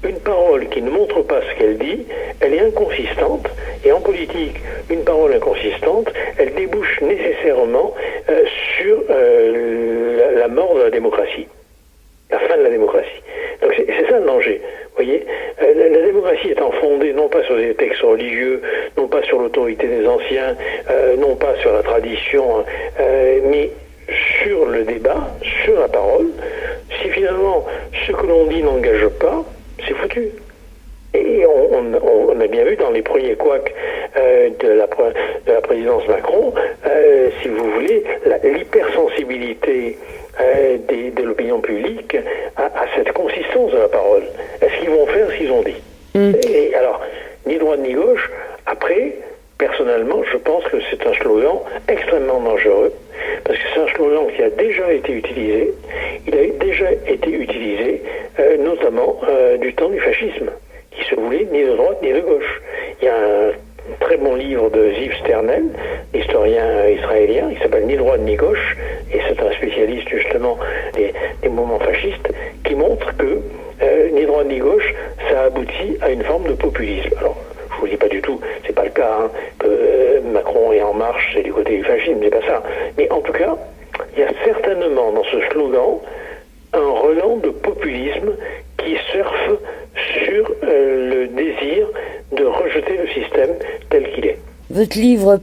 Une parole qui ne montre pas ce qu'elle dit, elle est inconsistante. Et en politique, une parole inconsistante, elle débouche nécessairement sur la mort de la démocratie, la fin de la démocratie. Donc c'est ça le danger. Vous voyez, la démocratie étant fondée non pas sur des textes religieux, non pas sur l'autorité des anciens, non pas sur la tradition, mais sur le débat, sur la parole. Si finalement ce que l'on dit n'engage pas, c'est foutu. Et on a bien vu dans les premiers couacs de la présidence Macron, si vous voulez, l'hypersensibilité de l'opinion publique à cette consistance de la parole. Est-ce qu'ils vont faire ce qu'ils ont dit? Et alors, ni droite ni gauche, après, personnellement, je pense que c'est un slogan extrêmement dangereux, parce que c'est un slogan qui a déjà été utilisé. Il a déjà été utilisé, notamment du temps du fascisme, qui se voulait ni de droite ni de gauche. Il y a un très bon livre de Ziv Sternel, historien israélien, qui s'appelle Ni droite ni gauche, et c'est un spécialiste justement des mouvements fascistes, qui montre que ni droite ni gauche, ça aboutit à une forme de populisme. Alors, je vous dis pas du tout, c'est pas le cas, hein, que Macron est en marche, c'est du côté du fascisme, c'est pas ça. Mais en tout cas, il y a certainement dans ce slogan un relent de populisme qui surfe sur le désir de rejeter le système tel qu'il est.
Votre livre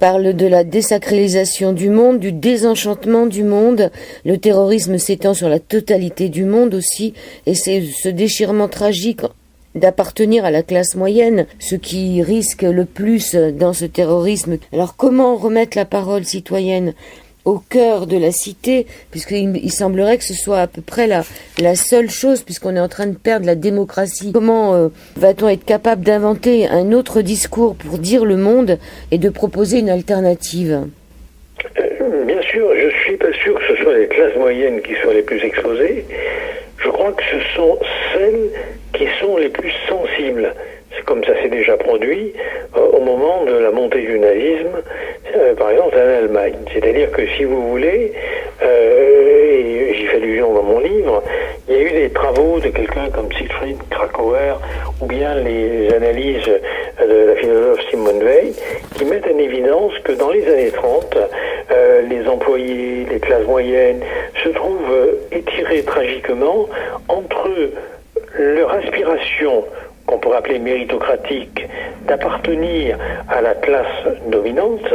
parle de la désacralisation du monde, du désenchantement du monde. Le terrorisme s'étend sur la totalité du monde aussi, et c'est ce déchirement tragique d'appartenir à la classe moyenne, ce qui risque le plus dans ce terrorisme. Alors comment remettre la parole citoyenne au cœur de la cité, puisqu'il semblerait que ce soit à peu près la seule chose, puisqu'on est en train de perdre la démocratie. Comment va-t-on être capable d'inventer un autre discours pour dire le monde et de proposer une alternative ?
Bien sûr, je suis pas sûr que ce soit les classes moyennes qui soient les plus exposées. Je crois que ce sont celles qui sont les plus sensibles. C'est comme ça s'est déjà produit au moment de la montée du nazisme, par exemple en Allemagne. C'est-à-dire que si vous voulez, et j'y fais allusion dans mon livre, il y a eu des travaux de quelqu'un comme Siegfried Kracauer ou bien les analyses de la philosophe Simone Weil qui mettent en évidence que dans les années 30, les employés, les classes moyennes se trouvent étirés tragiquement entre leur aspiration qu'on pourrait appeler méritocratique, d'appartenir à la classe dominante,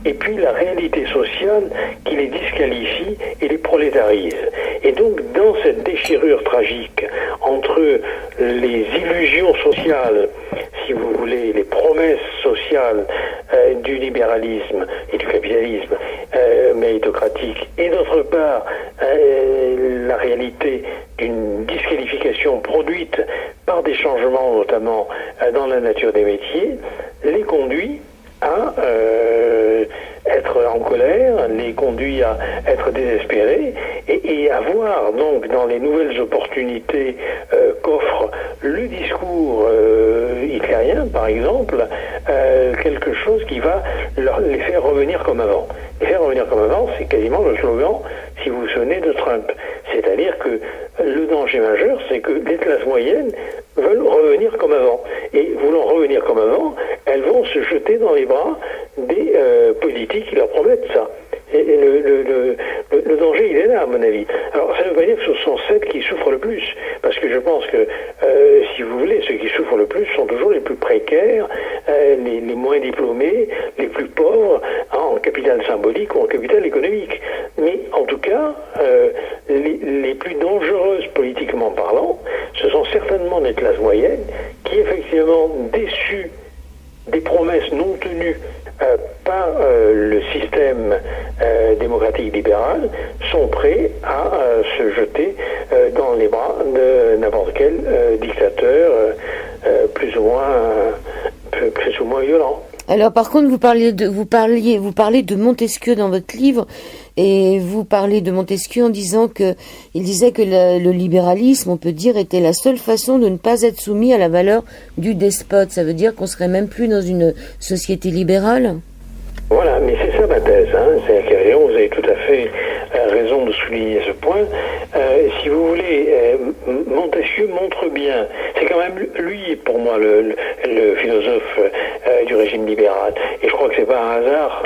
et puis la réalité sociale qui les disqualifie et les prolétarise. Et donc, dans cette déchirure tragique entre les illusions sociales, si vous voulez, les promesses sociales du libéralisme et du capitalisme méritocratique, et d'autre part, la réalité d'une disqualification produite par des changements, notamment dans la nature des métiers, les conduit à être en colère, les conduit à être désespérés et à voir donc dans les nouvelles opportunités qu'offre le discours hitlérien, par exemple, quelque chose qui va les faire revenir comme avant. Les faire revenir comme avant, c'est quasiment le slogan, si vous vous souvenez, de Trump. C'est-à-dire que le danger majeur, c'est que les classes moyennes veulent revenir comme avant. Et voulant revenir comme avant, elles vont se jeter dans les bras des politiques qui leur promettent ça. Et le danger, il est là, à mon avis. Alors, ça ne veut pas dire que ce sont celles qui souffrent le plus, parce que je pense que, si vous voulez, ceux qui souffrent le plus sont toujours les plus précaires, les moins diplômés, les plus pauvres, en capital symbolique ou en capital économique. Mais, en tout cas, les plus dangereuses politiquement parlant, ce sont certainement les classes moyennes qui, effectivement, déçues des promesses non tenues par le système démocratique libéral, sont prêts à se jeter dans les bras de n'importe quel dictateur plus ou moins violent.
Alors par contre, vous parlez de Montesquieu dans votre livre, et vous parlez de Montesquieu en disant que il disait que le libéralisme, on peut dire, était la seule façon de ne pas être soumis à la valeur du despote. Ça veut dire qu'on serait même plus dans une société libérale ?
Voilà, mais c'est ça ma thèse. C'est que vous avez tout à fait raison de souligner ce point. Si vous voulez, Montesquieu montre bien, c'est quand même lui, pour moi, le philosophe du régime libéral. Et je crois que c'est pas un hasard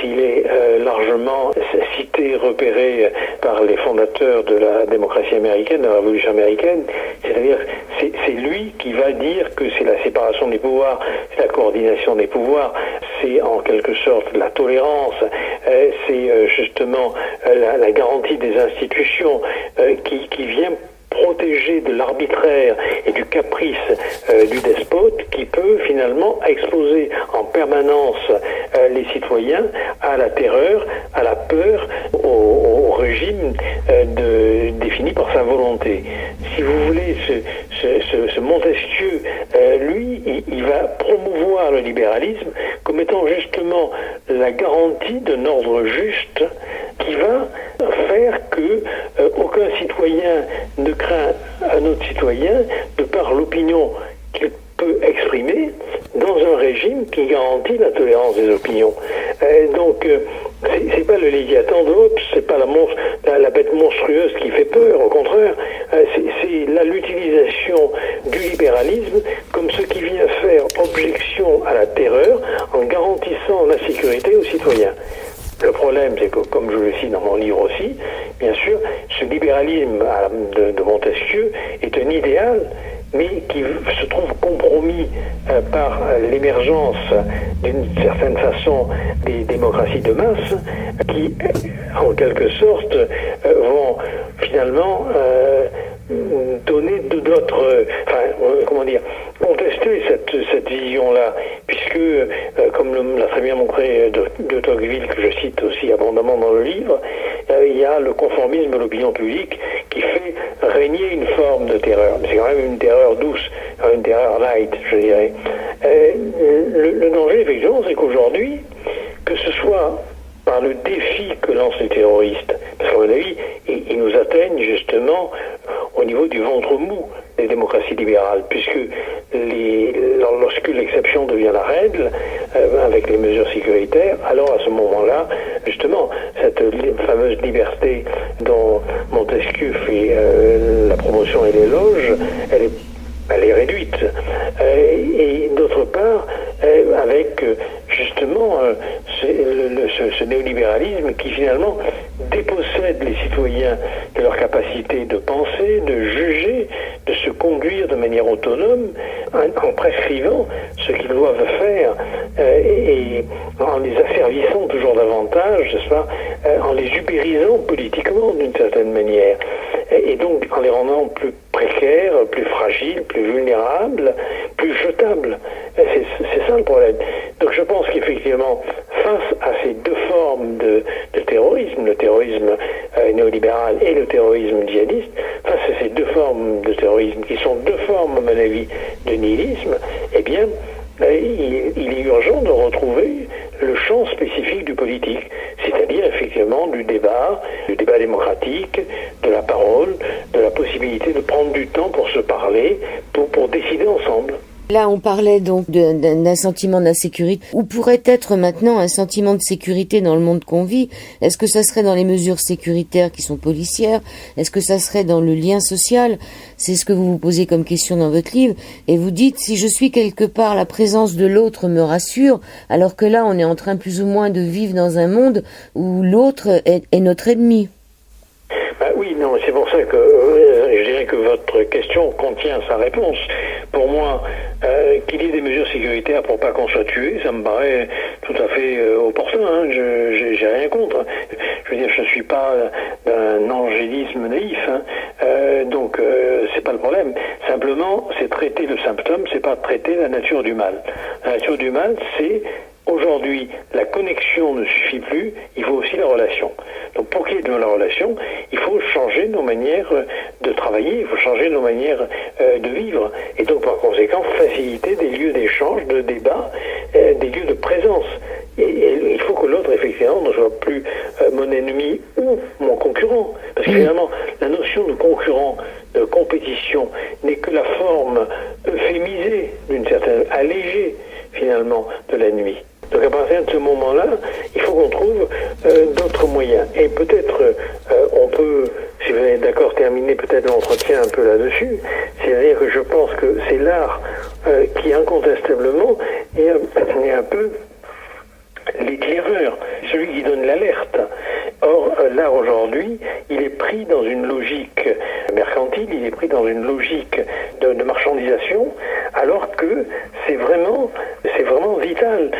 s'il est largement cité, repéré par les fondateurs de la démocratie américaine, de la révolution américaine. C'est-à-dire, c'est lui qui va dire que c'est la séparation des pouvoirs, c'est la coordination des pouvoirs, c'est en quelque sorte la tolérance, c'est justement la garantie des institutions qui vient protéger de l'arbitraire et du caprice du despote qui peut finalement exposer en permanence les citoyens à la terreur, à la peur, au régime défini par sa volonté. Si vous voulez, ce Montesquieu, lui, il va promouvoir le libéralisme comme étant justement la garantie d'un ordre juste qui va faire que aucun citoyen ne craint un autre citoyen de par l'opinion qu'il peut exprimer dans un régime qui garantit la tolérance des opinions. Donc, c'est pas le Léviathan de Hobbes, c'est pas la bête monstrueuse qui fait peur, au contraire, c'est l'utilisation du libéralisme comme ce qui vient faire objection à la terreur en garantissant la sécurité aux citoyens. Le problème, c'est que, comme je le cite dans mon livre aussi, bien sûr, ce libéralisme de Montesquieu est un idéal, mais qui se trouve compromis par l'émergence d'une certaine façon des démocraties de masse qui, en quelque sorte, vont finalement donner d'autres, contester cette vision-là, puisque, comme l'a très bien montré de Tocqueville, que je cite aussi abondamment dans le livre, il y a le conformisme de l'opinion publique qui fait régner une forme de terreur. Mais c'est quand même une terreur douce, une terreur light, je dirais. Le danger, effectivement, c'est qu'aujourd'hui, que ce soit par le défi que lancent les terroristes, parce qu'à mon avis, ils nous atteignent justement au niveau du ventre mou des démocraties libérales, puisque lorsque l'exception devient la règle, avec les mesures sécuritaires, alors à ce moment-là, justement, cette fameuse liberté dont Montesquieu fait la promotion et l'éloge, elle est réduite. Et d'autre part, avec justement ce néolibéralisme qui finalement dépossède les citoyens de leur capacité de penser, de juger, de se conduire de manière autonome, en prescrivant ce qu'ils doivent faire et en les asservissant toujours davantage, n'est-ce pas, en les ubérisant politiquement d'une certaine manière, et donc en les rendant plus précaires, plus fragiles, plus vulnérables, plus jetables. C'est ça le problème. Donc je pense qu'effectivement, face à ces deux formes de terrorisme, le terrorisme néolibéral et le terrorisme djihadiste, face à ces deux formes de terrorisme, qui sont deux formes, à mon avis, de nihilisme, eh bien, il est urgent de retrouver le champ spécifique du politique, c'est-à-dire effectivement du débat démocratique, de la parole, de la possibilité de prendre du temps pour se parler, pour décider ensemble.
Là, on parlait donc d'un sentiment d'insécurité. Où pourrait être maintenant un sentiment de sécurité dans le monde qu'on vit? Est-ce que ça serait dans les mesures sécuritaires qui sont policières? Est-ce que ça serait dans le lien social? C'est ce que vous vous posez comme question dans votre livre. Et vous dites, si je suis quelque part, la présence de l'autre me rassure, alors que là, on est en train plus ou moins de vivre dans un monde où l'autre est notre ennemi.
Oui, non, c'est pour ça que je dirais que votre question contient sa réponse. Pour moi, qu'il y ait des mesures sécuritaires pour pas qu'on soit tué, ça me paraît tout à fait opportun. Hein. J'ai rien contre. Je veux dire, je ne suis pas d'un angélisme naïf. Hein. Donc, c'est pas le problème. Simplement, c'est traiter le symptôme, c'est pas traiter la nature du mal. La nature du mal, c'est aujourd'hui, la connexion ne suffit plus, il faut aussi la relation. Donc pour qu'il y ait de la relation, il faut changer nos manières de travailler, il faut changer nos manières de vivre. Et donc par conséquent, faciliter des lieux d'échange, de débat, des lieux de présence. Et il faut que l'autre, effectivement, ne soit plus mon ennemi ou mon concurrent. Parce que finalement, la notion de concurrent, de compétition, n'est que la forme euphémisée, d'une certaine, allégée, finalement, de l'ennemi. Donc à partir de ce moment-là, il faut qu'on trouve d'autres moyens. Et peut-être on peut, si vous êtes d'accord, terminer peut-être l'entretien un peu là-dessus. C'est-à-dire que je pense que c'est l'art qui incontestablement est un peu l'éclaireur, celui qui donne l'alerte. Or, l'art aujourd'hui, il est pris dans une logique mercantile, il est pris dans une logique de marchandisation, alors que c'est vraiment vital.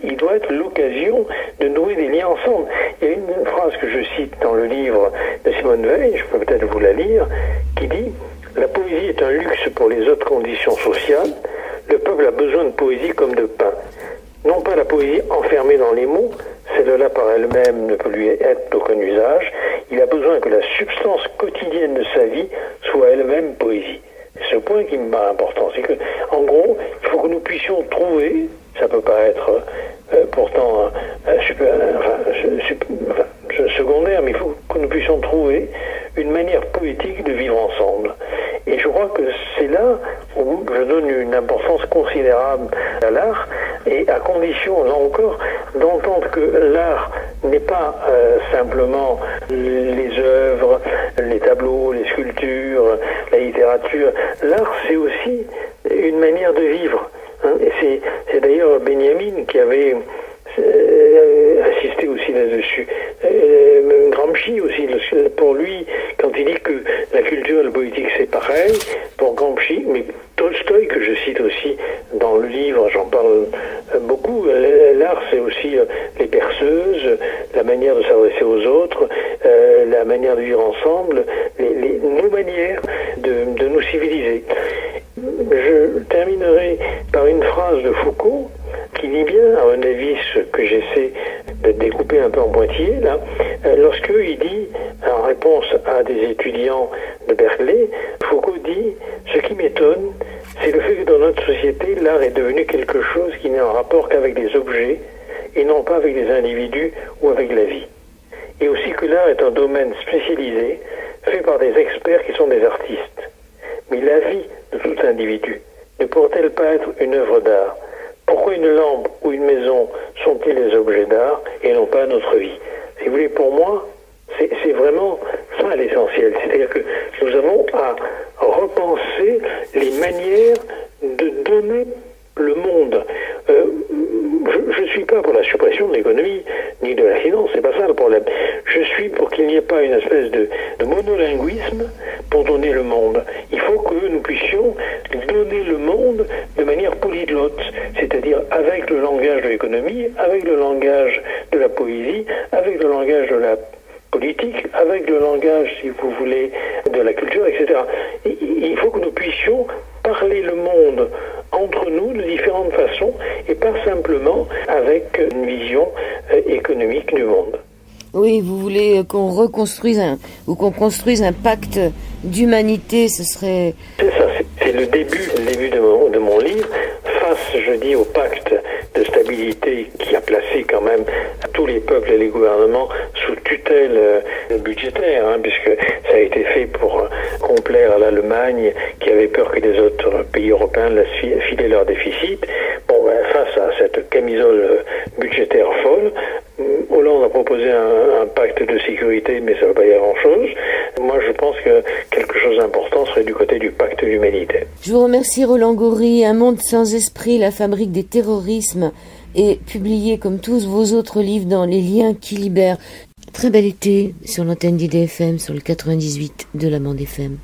Il doit être l'occasion de nouer des liens ensemble. Il y a une phrase que je cite dans le livre de Simone Veil, je peux peut-être vous la lire, qui dit « La poésie est un luxe pour les autres conditions sociales. Le peuple a besoin de poésie comme de pain. Non pas la poésie enfermée dans les mots, celle-là par elle-même ne peut lui être d'aucun usage. Il a besoin que la substance quotidienne de sa vie soit elle-même poésie. » C'est ce point qui me paraît important, c'est que, en gros, il faut que nous puissions trouver, ça peut paraître pourtant secondaire, mais il faut que nous puissions trouver une manière poétique de vivre ensemble. Et je crois que c'est là où je donne une importance considérable à l'art, et à condition, là encore, d'entendre que l'art n'est pas simplement les œuvres, les tableaux, les sculptures, la littérature. L'art, c'est aussi une manière de vivre. Hein. Et c'est d'ailleurs Benjamin qui avait insister aussi là-dessus. Gramsci aussi, pour lui, quand il dit que la culture et la politique c'est pareil, pour Gramsci, mais Tolstoï, que je cite aussi dans le livre, j'en parle beaucoup, l'art c'est aussi les perceuses, la manière de s'adresser aux autres, la manière de vivre ensemble, nos manières de nous civiliser. Je terminerai par une phrase de Foucault qui dit bien, à mon avis, ce que j'essaie de découper un peu en pointillés, là, lorsqu'il dit, en réponse à des étudiants de Berkeley, Foucault dit « Ce qui m'étonne, c'est le fait que dans notre société, l'art est devenu quelque chose qui n'est en rapport qu'avec des objets et non pas avec des individus ou avec la vie. Et aussi que l'art est un domaine spécialisé, fait par des experts qui sont des artistes. Mais la vie de tout individu ne pourrait-elle pas être une œuvre d'art ? Pourquoi une lampe ou une maison sont-ils des objets d'art et non pas notre vie ? Si vous voulez, pour moi, c'est vraiment ça l'essentiel. C'est-à-dire que nous avons à repenser les manières de donner le monde. Je ne suis pas pour la suppression de l'économie ni de la finance, c'est pas ça le problème. Je suis pour qu'il n'y ait pas une espèce de monolinguisme pour donner le monde. Il faut que nous puissions donner le monde de manière polyglotte, c'est-à-dire avec le langage de l'économie, avec le langage de la poésie, avec le langage de la politique, avec le langage, si vous voulez, de la culture, etc. Il faut que nous puissions parler le monde entre nous de différentes façons et pas simplement avec une vision économique du monde.
Oui, vous voulez qu'on reconstruise ou qu'on construise un pacte d'humanité, ce serait...
C'est ça, c'est le début de mon livre, face, je dis, au pacte de stabilité qui a placé quand même tous les peuples et les gouvernements sous tutelle budgétaire, puisque ça a été fait pour complaire à l'Allemagne qui avait peur que les autres pays européens laissent filer leur déficit. Bon, face à cette camisole budgétaire folle, Hollande a proposé un pacte de sécurité, mais ça ne va pas y avoir grand-chose. Moi, je pense que quelque chose d'important serait du côté du pacte d'humanité.
Je vous remercie, Roland Goury. Un monde sans esprit, la fabrique des terrorismes, est publié comme tous vos autres livres dans Les liens qui libèrent. Très bel été sur l'antenne d'IDFM, sur le 98 de la bande FM.